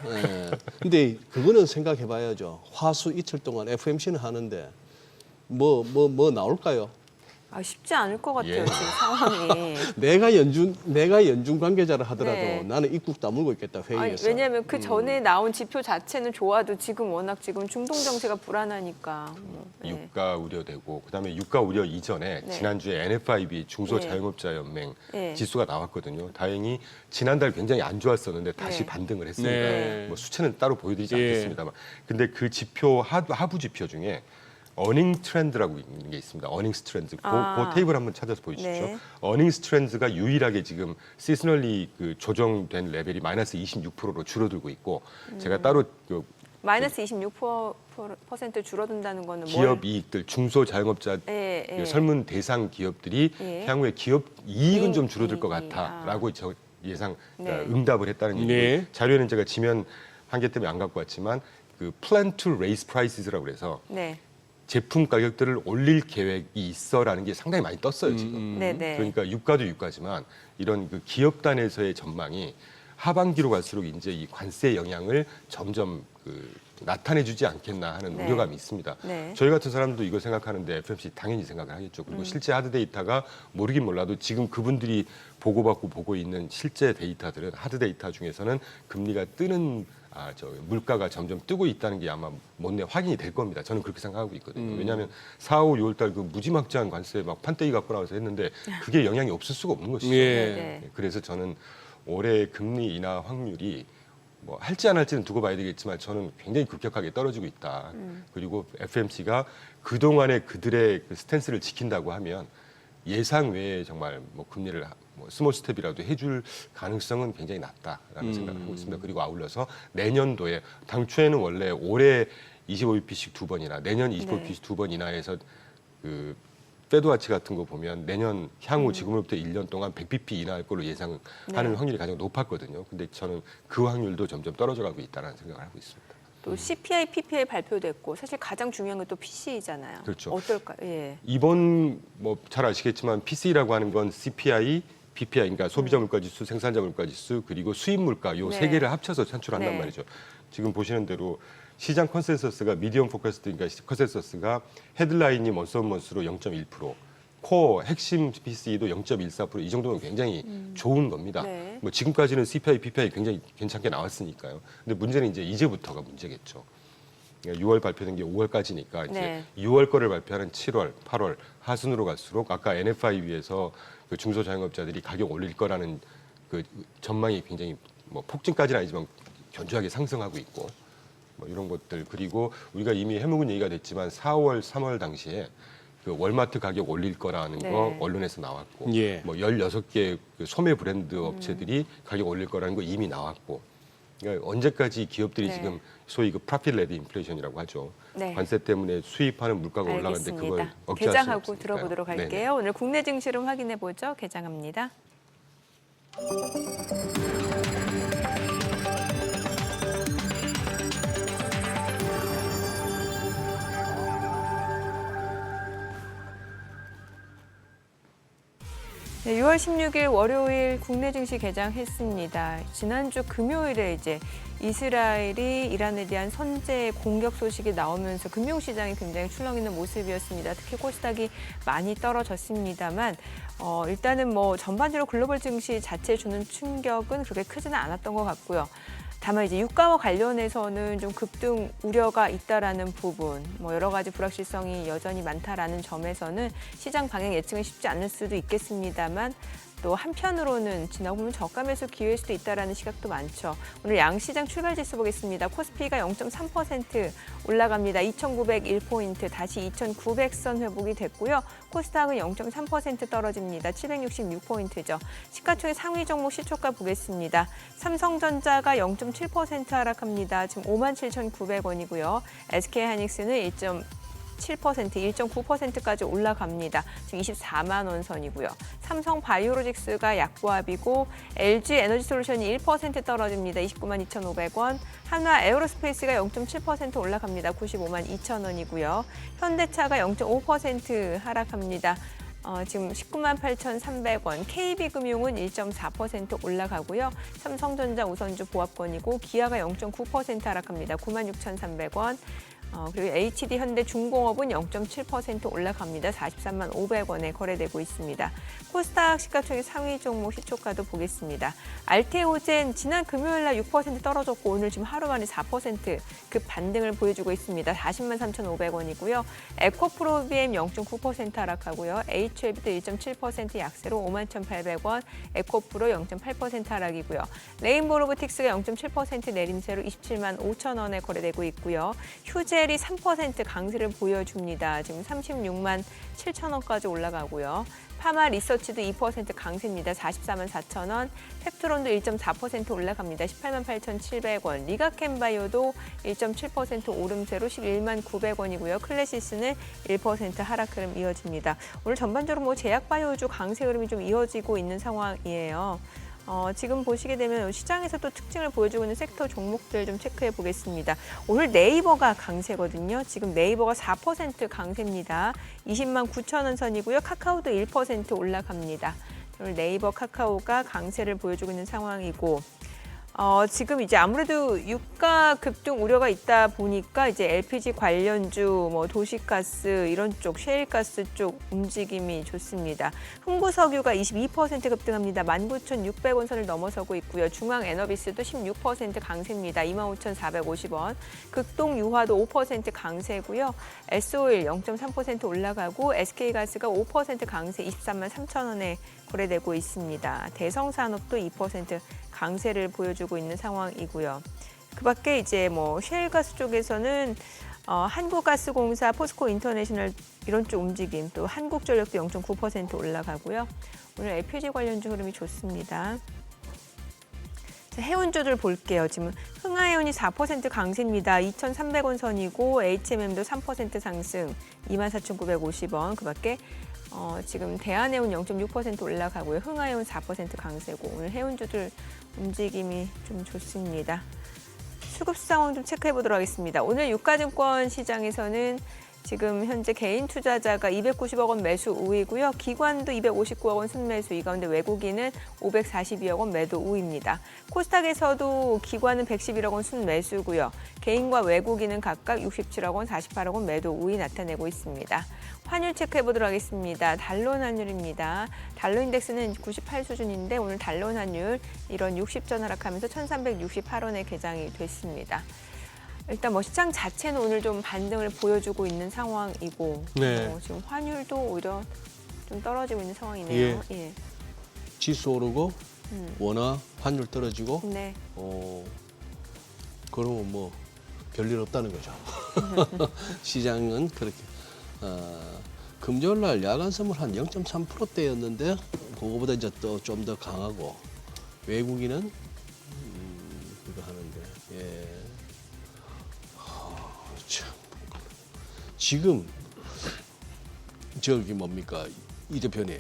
예. 근데 그거는 생각해봐야죠. 화수 이틀 동안 FMC는 하는데 뭐 나올까요? 아, 쉽지 않을 것 같아요, 예. 지금 상황이. 내가 연중 관계자를 하더라도 네. 나는 입국 다물고 있겠다 아니, 회의에서. 왜냐하면 그 전에 나온 지표 자체는 좋아도 지금 워낙 지금 중동 정세가 불안하니까. 네. 유가 우려되고 그다음에 유가 우려 이전에 네. 지난주에 NFIB 네. 중소자영업자연맹 네. 지수가 나왔거든요. 다행히 지난달 굉장히 안 좋았었는데 다시 네. 반등을 했습니다. 네. 뭐 수치는 따로 보여드리지 예. 않겠습니다만, 근데 그 지표 하부 지표 중에 어닝 트렌드라고 있는 게 있습니다. 어닝스 트렌드. 그 테이블 한번 찾아서 보여주십시오. 네. 어닝스 트렌드가 유일하게 지금 시즈널리 그 조정된 레벨이 마이너스 26%로 줄어들고 있고 제가 따로 그 마이너스 26% 줄어든다는 거는 기업 이익들 중소자영업자 예, 예. 그 설문 대상 기업들이 예. 향후에 기업 이익은 좀 이익, 줄어들 것 이익이, 같아라고 저 예상 네. 응답을 했다는 얘기고 네. 자료는 제가 지면 한계 때문에 안 갖고 왔지만 그 plan to raise prices라고 그래서 네. 제품 가격들을 올릴 계획이 있어라는 게 상당히 많이 떴어요 지금. 네, 네. 그러니까 유가도 유가지만 이런 그 기업단에서의 전망이 하반기로 갈수록 이제 이 관세 영향을 점점 그 나타내주지 않겠나 하는 네. 우려감이 있습니다. 네. 저희 같은 사람도 이거 생각하는데 FMC 당연히 생각을 하겠죠. 그리고 실제 하드 데이터가 모르긴 몰라도 지금 그분들이 보고받고 보고 있는 실제 데이터들은 하드 데이터 중에서는 금리가 뜨는 물가가 점점 뜨고 있다는 게 아마 못내 확인이 될 겁니다. 저는 그렇게 생각하고 있거든요. 왜냐하면 4, 5, 6월 달 그 무지막지한 관세 막 판때기 갖고 나와서 했는데 그게 영향이 없을 수가 없는 것이죠. 예. 네. 그래서 저는 올해 금리 인하 확률이 뭐 할지 안 할지는 두고 봐야 되겠지만 저는 굉장히 급격하게 떨어지고 있다. 그리고 FMC가 그동안의 그들의 그 스탠스를 지킨다고 하면 예상 외에 정말 뭐 금리를 뭐 스몰 스텝이라도 해줄 가능성은 굉장히 낮다라는 생각을 하고 있습니다. 그리고 아울러서 내년도에 당초에는 원래 올해 25bp씩 2번이나 내년 25bp씩 2번 인하해서 그 페드 와치 같은 거 보면 내년 향후 지금으로부터 1년 동안 100bp 인하할 걸로 예상하는 확률이 가장 높았거든요. 근데 저는 그 확률도 점점 떨어져가고 있다는 생각을 하고 있습니다. 또 CPI, PPI 발표됐고 사실 가장 중요한 건 또 PC이잖아요. 그렇죠. 어떨까요? 예. 이번 뭐 잘 아시겠지만 PC라고 하는 건 CPI, PPI 그러니까 소비자 물가 지수, 생산자 물가 지수 그리고 수입 물가 요 세 네. 개를 합쳐서 산출한단 네. 말이죠. 지금 보시는 대로 시장 컨센서스가 미디엄 포커스트 그러니까 컨센서스가 헤드라인이 먼스온먼스로 0.1%, 코어 핵심 PC도 0.14%, 이 정도면 굉장히 좋은 겁니다. 네. 뭐 지금까지는 CPI, PPI 굉장히 괜찮게 나왔으니까요. 근데 문제는 이제부터가 문제겠죠. 그러니까 6월 발표된 게 5월까지니까 이제 네. 6월 거를 발표하는 7월, 8월 하순으로 갈수록 아까 NFIB에서 그 중소자영업자들이 가격 올릴 거라는 그 전망이 굉장히 뭐 폭증까지는 아니지만 견조하게 상승하고 있고 뭐 이런 것들 그리고 우리가 이미 해묵은 얘기가 됐지만 4월, 3월 당시에 그 월마트 가격 올릴 거라는 네. 거 언론에서 나왔고 예. 뭐 16개 그 소매 브랜드 업체들이 가격 올릴 거라는 거 이미 나왔고 그러니까 언제까지 기업들이 네. 지금 소위 그 프로핏 레드 인플레이션이라고 하죠. 네. 관세 때문에 수입하는 물가가 올라가는데 그걸 알겠습니다. 억제할 수 개장하고 없으니까요. 들어보도록 네네. 할게요. 오늘 국내 증시를 확인해 보죠. 개장합니다. 네, 6월 16일 월요일 국내 증시 개장했습니다. 지난주 금요일에 이제 이스라엘이 이란에 대한 선제 공격 소식이 나오면서 금융시장이 굉장히 출렁이는 모습이었습니다. 특히 코스닥이 많이 떨어졌습니다만 일단은 뭐 전반적으로 글로벌 증시 자체에 주는 충격은 그렇게 크지는 않았던 것 같고요. 다만 이제 유가와 관련해서는 좀 급등 우려가 있다라는 부분, 뭐 여러 가지 불확실성이 여전히 많다라는 점에서는 시장 방향 예측은 쉽지 않을 수도 있겠습니다만 또 한편으로는 지나고 보면 저가 매수 기회일 수도 있다라는 시각도 많죠. 오늘 양시장 출발 지수 보겠습니다. 코스피가 0.3% 올라갑니다. 2,901포인트, 다시 2,900선 회복이 됐고요. 코스닥은 0.3% 떨어집니다. 766포인트죠. 시가총액 상위 종목 시초가 보겠습니다. 삼성전자가 0.7% 하락합니다. 지금 57,900원이고요. SK하이닉스는 1.9%까지 올라갑니다. 지금 24만 원 선이고요. 삼성 바이오로직스가 약보합이고 LG 에너지솔루션이 1% 떨어집니다. 29만 2,500원. 한화 에어로스페이스가 0.7% 올라갑니다. 95만 2천 원이고요. 현대차가 0.5% 하락합니다. 지금 19만 8,300원, KB금융은 1.4% 올라가고요. 삼성전자 우선주 보합권이고 기아가 0.9% 하락합니다. 9만 6,300원. 그리고 HD 현대중공업은 0.7% 올라갑니다. 43만 500원에 거래되고 있습니다. 코스닥 시가총액 상위 종목 시초가도 보겠습니다. 알테오젠 지난 금요일 날 6% 떨어졌고 오늘 지금 하루 만에 4% 급 반등을 보여주고 있습니다. 40만 3,500원이고요. 에코프로비엠 0.9% 하락하고요. HLB도 1.7% 약세로 5만 1,800원, 에코프로 0.8% 하락이고요. 레인보로보틱스가 0.7% 내림세로 27만 5천 원에 거래되고 있고요. 휴젤이 3% 강세를 보여줍니다. 지금 36만 7천 원까지 올라가고요. 파마 리서치도 2% 강세입니다. 44만 4천 원. 펩트론도 1.4% 올라갑니다. 18만 8,700원. 리가캠바이오도 1.7% 오름세로 11만 900원이고요. 클래시스는 1% 하락 흐름 이어집니다. 오늘 전반적으로 뭐 제약바이오주 강세 흐름이 좀 이어지고 있는 상황이에요. 지금 보시게 되면 시장에서 또 특징을 보여주고 있는 섹터 종목들 좀 체크해 보겠습니다. 오늘 네이버가 강세거든요. 지금 네이버가 4% 강세입니다. 20만 9천 원 선이고요. 카카오도 1% 올라갑니다. 오늘 네이버, 카카오가 강세를 보여주고 있는 상황이고 지금 이제 아무래도 유가 급등 우려가 있다 보니까 이제 LPG 관련주, 뭐 도시가스 이런 쪽, 셰일가스 쪽 움직임이 좋습니다. 흥부석유가 22% 급등합니다. 19,600원 선을 넘어서고 있고요. 중앙에너비스도 16% 강세입니다. 25,450원. 극동유화도 5% 강세고요. S오일 0.3% 올라가고 SK가스가 5% 강세 23만 3천 원에 거래되고 있습니다. 대성산업도 2% 강세를 보여주고 있는 상황이고요. 그밖에 이제 뭐 셰일가스 쪽에서는 한국가스공사, 포스코인터내셔널 이런 쪽 움직임, 또 한국전력도 0.9% 올라가고요. 오늘 LPG 관련주 흐름이 좋습니다. 자, 해운주들 볼게요. 지금 흥하해운이 4% 강세입니다. 2,300원 선이고 HMM도 3% 상승 24,950원. 그밖에 지금 대한해운 0.6% 올라가고요. 흥하해운 4% 강세고 오늘 해운주들 움직임이 좀 좋습니다. 수급 상황 좀 체크해 보도록 하겠습니다. 오늘 유가증권 시장에서는 지금 현재 개인 투자자가 290억 원 매수 우이고요. 기관도 259억 원 순매수, 이 가운데 외국인은 542억 원 매도 우입니다. 코스닥에서도 기관은 111억 원 순매수고요. 개인과 외국인은 각각 67억 원, 48억 원 매도 우이 나타내고 있습니다. 환율 체크해 보도록 하겠습니다. 달러 환율입니다. 달러 인덱스는 98 수준인데 오늘 달러 환율 이런 60전 하락하면서 1,368원에 개장이 됐습니다. 일단 뭐 시장 자체는 오늘 좀 반등을 보여주고 있는 상황이고 네. 지금 환율도 오히려 좀 떨어지고 있는 상황이네요. 예. 지수 오르고 원화 환율 떨어지고 네. 그러면 뭐 별일 없다는 거죠. 시장은 그렇게 금요일 날 야간 선물 한 0.3%대였는데 그거보다 이제 또 좀 더 강하고 외국인은 그거 하는데 예. 참. 지금 저기 뭡니까 이 대표님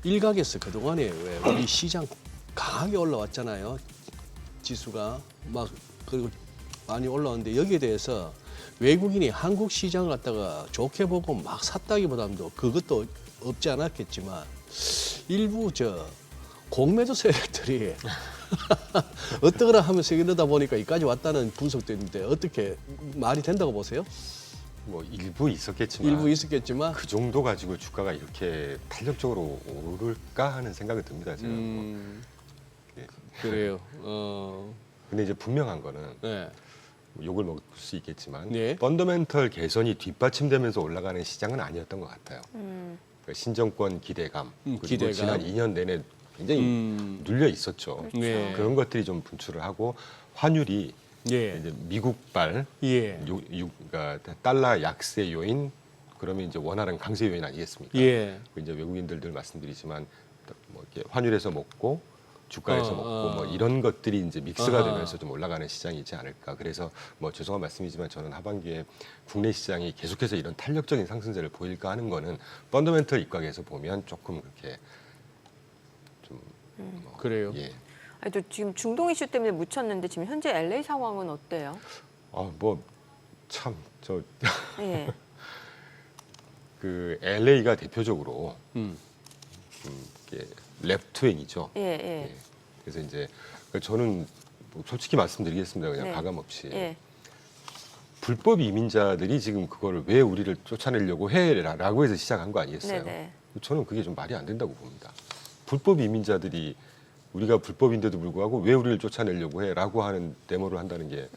일각에서 그동안에 왜 우리 시장 강하게 올라왔잖아요. 지수가 막 그리고 많이 올라왔는데 여기에 대해서 외국인이 한국 시장을 갖다가 좋게 보고 막 샀다기보다도 그것도 없지 않았겠지만 일부 공매도 세력들이 어떠거라 하면서 이러다 보니까 여기까지 왔다는 분석도 있는데 어떻게 말이 된다고 보세요? 뭐 일부 있었겠지만 일부 있었겠지만 그 정도 가지고 주가가 이렇게 탄력적으로 오를까 하는 생각이 듭니다. 제가 예. 그래요. 근데 이제 분명한 거는 네. 욕을 먹을 수 있겠지만 네. 펀더멘털 개선이 뒷받침되면서 올라가는 시장은 아니었던 것 같아요. 그러니까 신정권 기대감 그리고 기대감. 지난 2년 내내 굉장히 눌려 있었죠. 네. 그런 것들이 좀 분출을 하고 환율이 예. 이제 미국발 예. 그러니까 달러 약세 요인 그러면 이제 원화는 강세 요인 아니겠습니까? 예. 이제 외국인들 늘 말씀드리지만 뭐 이렇게 환율에서 먹고 주가에서 먹고 뭐 이런 것들이 이제 믹스가 되면서 좀 올라가는 시장이지 않을까. 그래서 뭐 죄송한 말씀이지만 저는 하반기에 국내 시장이 계속해서 이런 탄력적인 상승세를 보일까 하는 거는 펀더멘털 입각에서 보면 조금 그렇게 좀 그래요. 예. 아니, 또 지금 중동 이슈 때문에 묻혔는데 지금 현재 LA 상황은 어때요? 뭐 참 저 예. 그 LA가 대표적으로 이게 랩투행이죠. 예, 예. 예. 그래서 이제 저는 뭐 솔직히 말씀드리겠습니다. 그냥 네. 가감 없이 예. 불법 이민자들이 지금 그거를 왜 우리를 쫓아내려고 해라고 해서 시작한 거 아니겠어요? 네네. 저는 그게 좀 말이 안 된다고 봅니다. 불법 이민자들이 우리가 불법인데도 불구하고 왜 우리를 쫓아내려고 해라고 하는 데모를 한다는 게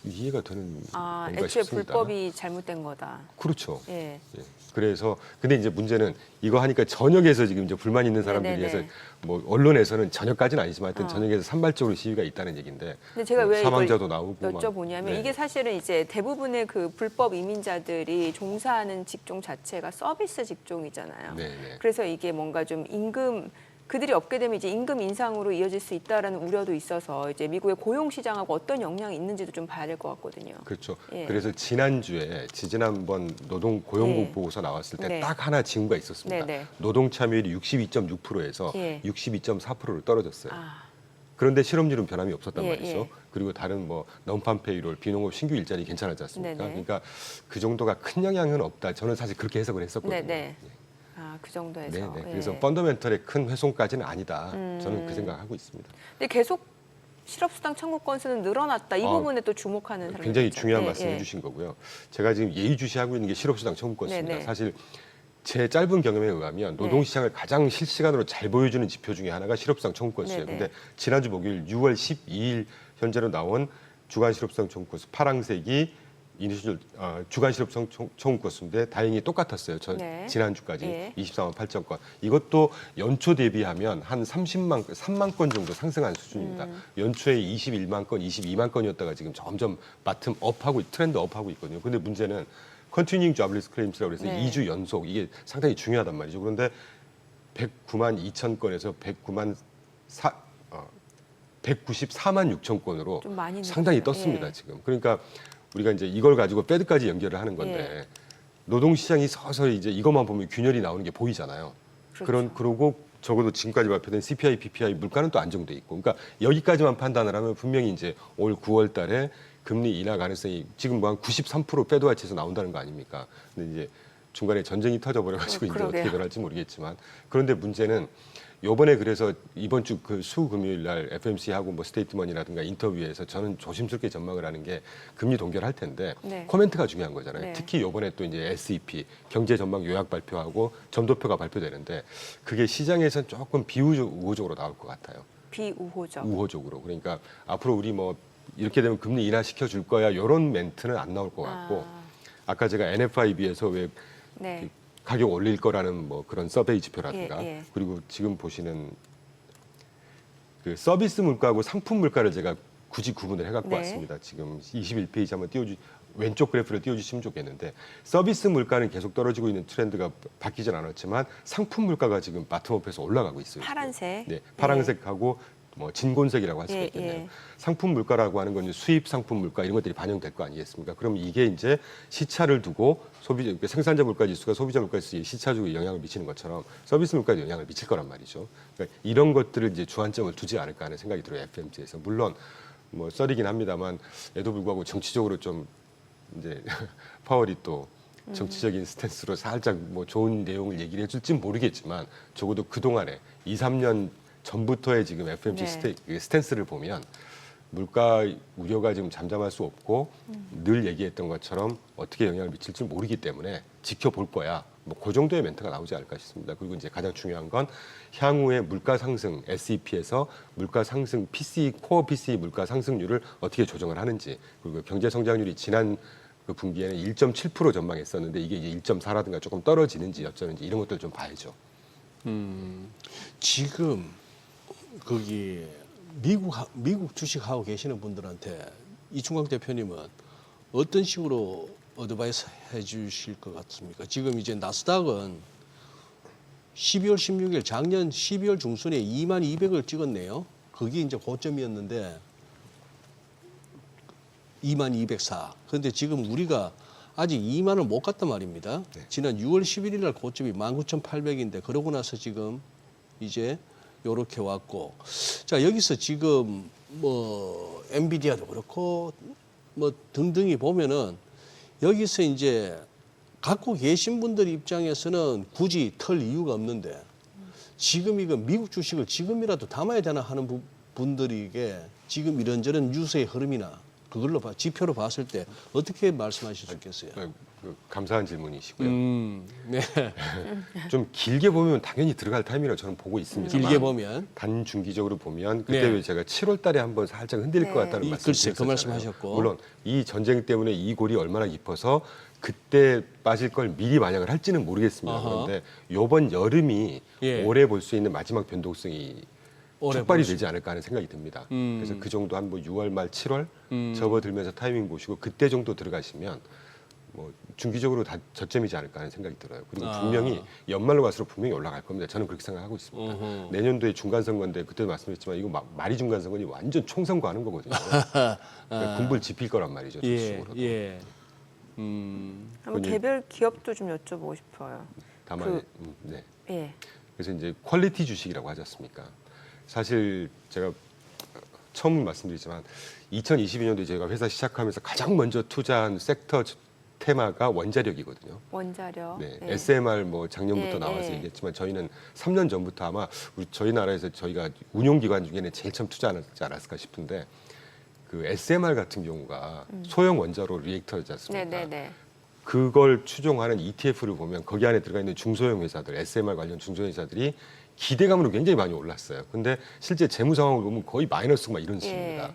이해가 되는 건가 애초에 싶습니다. 불법이 잘못된 거다. 그렇죠. 예. 예. 그래서 근데 이제 문제는 이거 하니까 전역에서 지금 이제 불만 있는 사람들이 네네네. 해서 뭐 언론에서는 전역까지는 아니지만 하여튼 전역에서 산발적으로 시위가 있다는 얘기인데 근데 제가 뭐 왜 이걸 사망자도 나오고 막. 여쭤보냐면 네. 이게 사실은 이제 대부분의 그 불법 이민자들이 종사하는 직종 자체가 서비스 직종이잖아요. 네네. 그래서 이게 뭔가 좀 임금 그들이 없게 되면 이제 임금 인상으로 이어질 수 있다라는 우려도 있어서 이제 미국의 고용 시장하고 어떤 영향이 있는지도 좀 봐야 될 것 같거든요. 그렇죠. 예. 그래서 지난번 노동 고용국 예. 보고서 나왔을 때 네. 딱 하나 징후가 있었습니다. 네네. 노동 참여율이 62.6%에서 예. 62.4%로 떨어졌어요. 아, 그런데 실업률은 변함이 없었단 예, 말이죠. 예. 그리고 다른 뭐 non-farm payroll, 비농업 신규 일자리 괜찮았지 않습니까? 네네. 그러니까 그 정도가 큰 영향은 없다. 저는 사실 그렇게 해석을 했었거든요. 네네. 아, 그 정도에서. 네네. 예. 그래서 펀더멘털의 큰 훼손까지는 아니다. 저는 그 생각하고 있습니다. 근데 계속 실업수당 청구 건수는 늘어났다. 이 부분에 또 주목하는 사람이 굉장히 있죠. 중요한 예, 말씀해 예. 주신 거고요. 제가 지금 예의주시하고 있는 게 실업수당 청구 건수입니다. 네, 네. 사실 제 짧은 경험에 의하면 노동시장을 가장 실시간으로 잘 보여주는 지표 중에 하나가 실업수당 청구 건수예요. 네, 네. 근데 지난주 목요일 6월 12일 현재로 나온 주간 실업수당 청구 건수 파란색이 주간 실업수당 청구 건수인데 다행히 똑같았어요. 네. 지난주까지 예. 24만 8천 건. 이것도 연초 대비하면 한 3만 건 정도 상승한 수준입니다. 연초에 21만 건, 22만 건이었다가 지금 점점 바텀업하고 트렌드 업하고 있거든요. 근데 문제는 컨티닝 조블리스 클레임스라고 해서 네. 2주 연속 이게 상당히 중요하단 말이죠. 그런데 109만 2천 건에서 194만 6천 건으로 좀 많이 상당히 늘었어요. 떴습니다. 예. 지금. 그러니까 우리가 이제 이걸 가지고 패드까지 연결을 하는 건데 예. 노동시장이 서서히 이제 이것만 보면 균열이 나오는 게 보이잖아요. 그렇죠. 그러고 적어도 지금까지 발표된 CPI, PPI 물가는 또 안정돼 있고, 그러니까 여기까지만 판단을 하면 분명히 이제 올 9월달에 금리 인하 가능성이 지금 뭐 한 93% 패드 와치에서 나온다는 거 아닙니까? 근데 이제 중간에 전쟁이 터져버려가지고 이제 그러게요. 어떻게 변할지 모르겠지만, 그런데 문제는 요번에 그래서 이번 주 그 수금요일 날 FMC하고 뭐 스테이트먼이라든가 인터뷰에서 저는 조심스럽게 전망을 하는 게 금리 동결할 텐데 네. 코멘트가 중요한 거잖아요. 네. 특히 요번에 또 이제 SEP 경제 전망 요약 발표하고 점도표가 발표되는데 그게 시장에서는 조금 비우호적으로 나올 것 같아요. 비우호적. 우호적으로. 그러니까 앞으로 우리 뭐 이렇게 되면 금리 인하 시켜줄 거야 이런 멘트는 안 나올 것 같고 아까 제가 NFIB에서 왜 네. 가격 올릴 거라는 뭐 그런 서베이 지표라든가 예, 예. 그리고 지금 보시는 그 서비스 물가하고 상품 물가를 제가 굳이 구분을 해갖고 네. 왔습니다. 지금 21페이지 한번 왼쪽 그래프를 띄워주시면 좋겠는데 서비스 물가는 계속 떨어지고 있는 트렌드가 바뀌진 않았지만 상품 물가가 지금 바텀업해서 올라가고 있어요. 지금. 파란색. 네, 파란색하고 뭐 진곤색이라고 할 수가 예, 있겠네요. 예. 상품 물가라고 하는 건 이제 수입 상품 물가 이런 것들이 반영될 거 아니겠습니까? 그럼 이게 이제 시차를 두고 그러니까 생산자 물가 지수가 소비자 물가 지수에 시차적으로 영향을 미치는 것처럼 서비스 물가에 영향을 미칠 거란 말이죠. 그러니까 이런 것들을 이제 주안점을 두지 않을까 하는 생각이 들어요. FMC에서 물론 뭐 썰이긴 합니다만 에도 불구하고 정치적으로 좀 이제 파월이 또 정치적인 스탠스로 살짝 뭐 좋은 내용을 얘기를 해줄진 모르겠지만 적어도 그 동안에 2, 3년 전부터의 지금 FMC 네. 스탠스를 보면 물가 우려가 지금 잠잠할 수 없고 늘 얘기했던 것처럼 어떻게 영향을 미칠지 모르기 때문에 지켜볼 거야. 뭐 그 정도의 멘트가 나오지 않을까 싶습니다. 그리고 이제 가장 중요한 건 향후의 물가 상승 SEP에서 물가 상승 코어 PCE 물가 상승률을 어떻게 조정을 하는지 그리고 경제 성장률이 지난 그 분기에는 1.7% 전망했었는데 이게 이제 1.4라든가 조금 떨어지는지 어쩌는지 이런 것들 좀 봐야죠. 지금 거기 미국 주식하고 계시는 분들한테 이충광 대표님은 어떤 식으로 어드바이스 해주실 것 같습니까? 지금 이제 나스닥은 12월 16일 작년 12월 중순에 2200을 찍었네요. 그게 이제 고점이었는데 2204. 그런데 지금 우리가 아직 2만을 못 갔단 말입니다. 네. 지난 6월 11일 날 고점이 19,800인데 그러고 나서 지금 이제 요렇게 왔고 자 여기서 지금 뭐 엔비디아도 그렇고 뭐 등등이 보면은 여기서 이제 갖고 계신 분들 입장에서는 굳이 털 이유가 없는데 지금 이거 미국 주식을 지금이라도 담아야 되나 하는 분들에게 지금 이런저런 뉴스의 흐름이나 그걸로 지표로 봤을 때 어떻게 말씀하실 수 있겠어요? 감사한 질문이시고요. 네. 좀 길게 보면 당연히 들어갈 타이밍이라고 저는 보고 있습니다. 길게 보면 단중기적으로 보면 그때 네. 왜 제가 7월 달에 한번 살짝 흔들릴 것 같다는 말씀 글쎄, 그 드렸었잖아요. 말씀하셨고. 물론 이 전쟁 때문에 이 골이 얼마나 깊어서 그때 빠질 걸 미리 반영을 할지는 모르겠습니다. 아하. 그런데 이번 여름이 예. 올해 볼 수 있는 마지막 변동성이 올해 촉발이 볼 수- 되지 않을까 하는 생각이 듭니다. 음. 그래서 그 정도 한 뭐 6월 말 7월 접어들면서 타이밍 보시고 그때 정도 들어가시면 뭐 중기적으로 다 저점이지 않을까 하는 생각이 들어요. 그리고 아. 분명히 연말로 갈수록 분명히 올라갈 겁니다. 저는 그렇게 생각하고 있습니다. 어허. 내년도에 중간선거인데 그때도 말씀드렸지만 이거 말이 중간선거니 완전 총선거하는 거거든요. 그러니까 군불 지필 거란 말이죠. 예, 전체적으로. 예. 한번 그건 개별 기업도 좀 여쭤보고 싶어요. 다만 네. 예. 그래서 이제 퀄리티 주식이라고 하지 않습니까? 사실 제가 처음 말씀드리지만 2022년도에 제가 회사 시작하면서 가장 먼저 투자한 섹터 테마가 원자력이거든요. 원자력. 네, 네. SMR 뭐 작년부터 예, 나와서 예. 얘기했지만 저희는 3년 전부터 아마 저희 나라에서 저희가 운용기관 중에는 제일 처음 투자하지 않았을까 싶은데 그 SMR 같은 경우가 소형 원자로 리액터지 않습니까? 네네네. 그걸 추종하는 ETF를 보면 거기 안에 들어가 있는 중소형 회사들, SMR 관련 중소형 회사들이 기대감으로 굉장히 많이 올랐어요. 근데 실제 재무 상황을 보면 거의 마이너스 막 이런 식입니다. 예.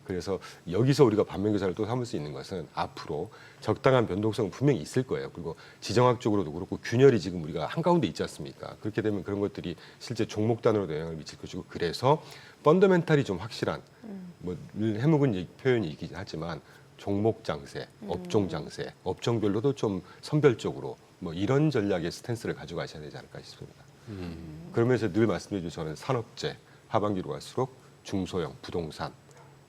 그래서 여기서 우리가 반면교사를 또 삼을 수 있는 것은 앞으로 적당한 변동성은 분명히 있을 거예요. 그리고 지정학적으로도 그렇고 균열이 지금 우리가 한가운데 있지 않습니까? 그렇게 되면 그런 것들이 실제 종목 단으로도 영향을 미칠 것이고 그래서 펀더멘탈이 좀 확실한 뭐 늘 해묵은 표현이긴 하지만 종목 장세, 업종 장세, 업종별로도 좀 선별적으로 뭐 이런 전략의 스탠스를 가져가셔야 되지 않을까 싶습니다. 그러면서 늘 말씀드리죠. 저는 산업재 하반기로 갈수록 중소형 부동산,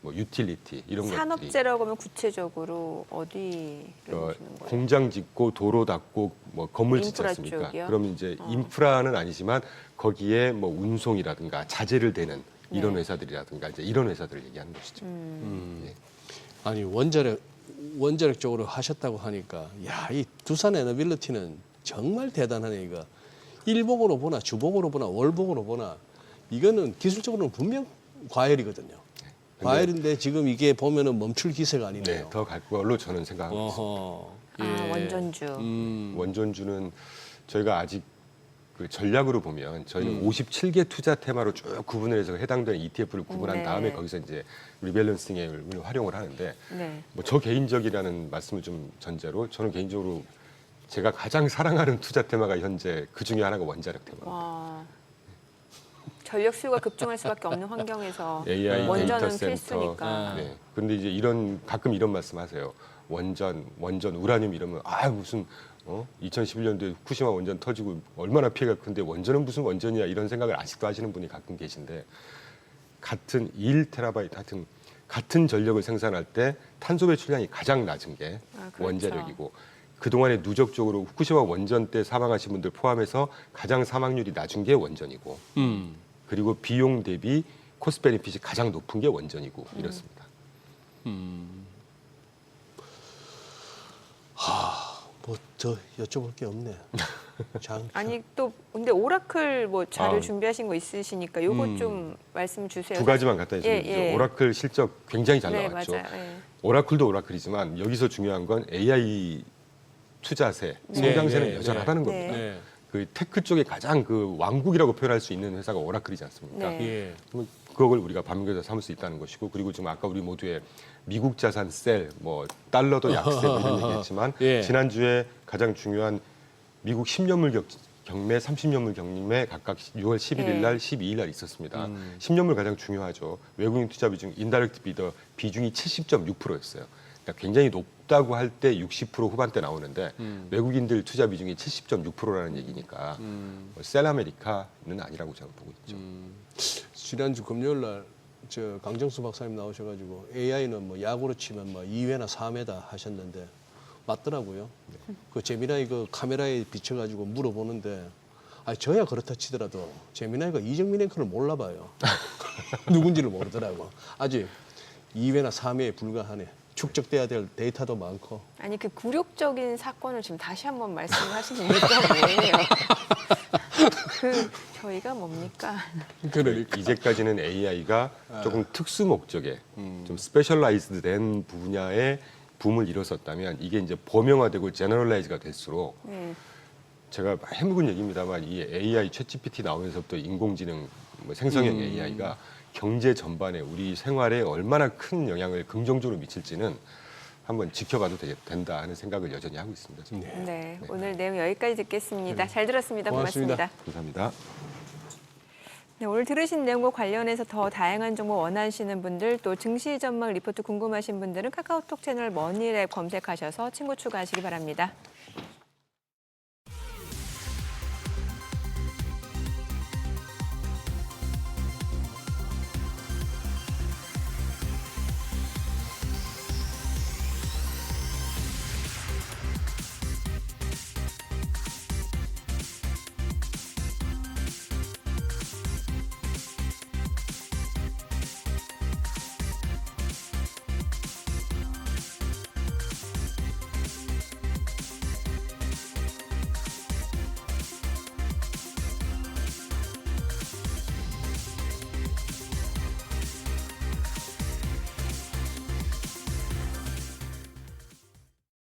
뭐 유틸리티 이런 것들이 산업재라고 하면 구체적으로 어디를 보시는 거예요? 공장 짓고 도로 닦고 뭐 건물 짓지 인프라 않습니까? 쪽이요? 그러면 이제 인프라는 아니지만 거기에 뭐 운송이라든가 자재를 대는 이런 네. 회사들이라든가 이제 이런 회사들을 얘기하는 것이죠. 예. 아니 원자력 쪽으로 하셨다고 하니까 야, 이 두산 에너빌리티는 정말 대단하네 이거. 일복으로 보나 주복으로 보나 월복으로 보나 이거는 기술적으로는 분명 과열이거든요. 과열인데 지금 이게 보면은 멈출 기세가 아니네요. 네, 더 갈 걸로 저는 생각하고 있습니다. 어허. 아, 원전주. 원전주는 저희가 아직 그 전략으로 보면 저희는 57개 투자 테마로 쭉 구분을 해서 해당되는 ETF를 구분한 네. 다음에 거기서 이제 리밸런싱에 활용을 하는데 네. 뭐 저 개인적이라는 말씀을 좀 전제로 저는 개인적으로 제가 가장 사랑하는 투자 테마가 현재 그 중에 하나가 원자력 테마입니다. 와. 전력 수요가 급증할 수밖에 없는 환경에서 AI 원전은 데이터 센터. 필수니까. 네. 그런데 이제 가끔 이런 말씀하세요. 원전, 우라늄 이러면 무슨 2011년도에 후쿠시마 원전 터지고 얼마나 피해가 큰데 원전은 무슨 원전이야 이런 생각을 아직도 하시는 분이 가끔 계신데 같은 1테라바이트 같은 전력을 생산할 때 탄소 배출량이 가장 낮은 게 그렇죠. 원자력이고 그동안에 누적적으로 후쿠시마 원전 때 사망하신 분들 포함해서 가장 사망률이 낮은 게 원전이고 그리고 비용 대비 코스트 베니핏이 가장 높은 게 원전이고 이렇습니다. 뭐 더 여쭤볼 게 없네. 아니 또 근데 오라클 뭐 자료 아. 준비하신 거 있으시니까 요거 좀 말씀 주세요. 두 가지만 갖다 예, 주시면 예. 오라클 실적 굉장히 잘 네, 나왔죠. 맞아요. 예. 오라클도 오라클이지만 여기서 중요한 건 AI 투자세, 성장세는 네, 여전하다는 네. 겁니다. 네. 그 테크 쪽에 가장 그 왕국이라고 표현할 수 있는 회사가 오라클이지 않습니까? 네. 예. 그러면 그걸 우리가 반면교사 삼을 수 있다는 것이고 그리고 지금 아까 우리 모두의 미국 자산 셀, 뭐 달러도 약세 뭐 이런 얘기했지만 예. 지난주에 가장 중요한 미국 10년물 경매, 30년물 경매 각각 6월 11일 날, 12일 날 있었습니다. 10년물 가장 중요하죠. 외국인 투자 비중, 인다이렉트 비더 비중이 70.6%였어요. 그러니까 굉장히 높다고 할 때 60% 후반대 나오는데 외국인들 투자 비중이 70.6%라는 얘기니까 셀 아메리카는 아니라고 저는 보고 있죠. 지난주 금요일 날 저 강정수 박사님 나오셔가지고 AI는 뭐 야구로 치면 뭐 2회나 3회다 하셨는데 맞더라고요. 그 재미나이 그 카메라에 비춰가지고 물어보는데 저야 그렇다 치더라도 재미나이가 이정민 앵커를 몰라봐요. 누군지를 모르더라고. 아직 2회나 3회에 불과하네. 축적돼야 될 데이터도 많고. 아니 그 굴욕적인 사건을 지금 다시 한번 말씀하시는 이유가 뭐예요? 그 저희가 뭡니까? 그러니까. 이제까지는 AI가 조금 특수 목적에 좀 스페셜라이즈드 된 분야에 붐을 일었었다면 이게 이제 범용화되고 제너럴라이즈가 될수록 네. 제가 해묵은 얘기입니다만 이 AI 챗GPT 나오면서부터 인공지능 뭐 생성형 AI가 경제 전반에 우리 생활에 얼마나 큰 영향을 긍정적으로 미칠지는 한번 지켜봐도 된다 하는 생각을 여전히 하고 있습니다. 저는. 네. 오늘 내용 여기까지 듣겠습니다. 잘 들었습니다. 고맙습니다. 고맙습니다. 감사합니다. 네, 오늘 들으신 내용과 관련해서 더 다양한 정보 원하시는 분들 또 증시 전망 리포트 궁금하신 분들은 카카오톡 채널 머니랩 검색하셔서 친구 추가하시기 바랍니다.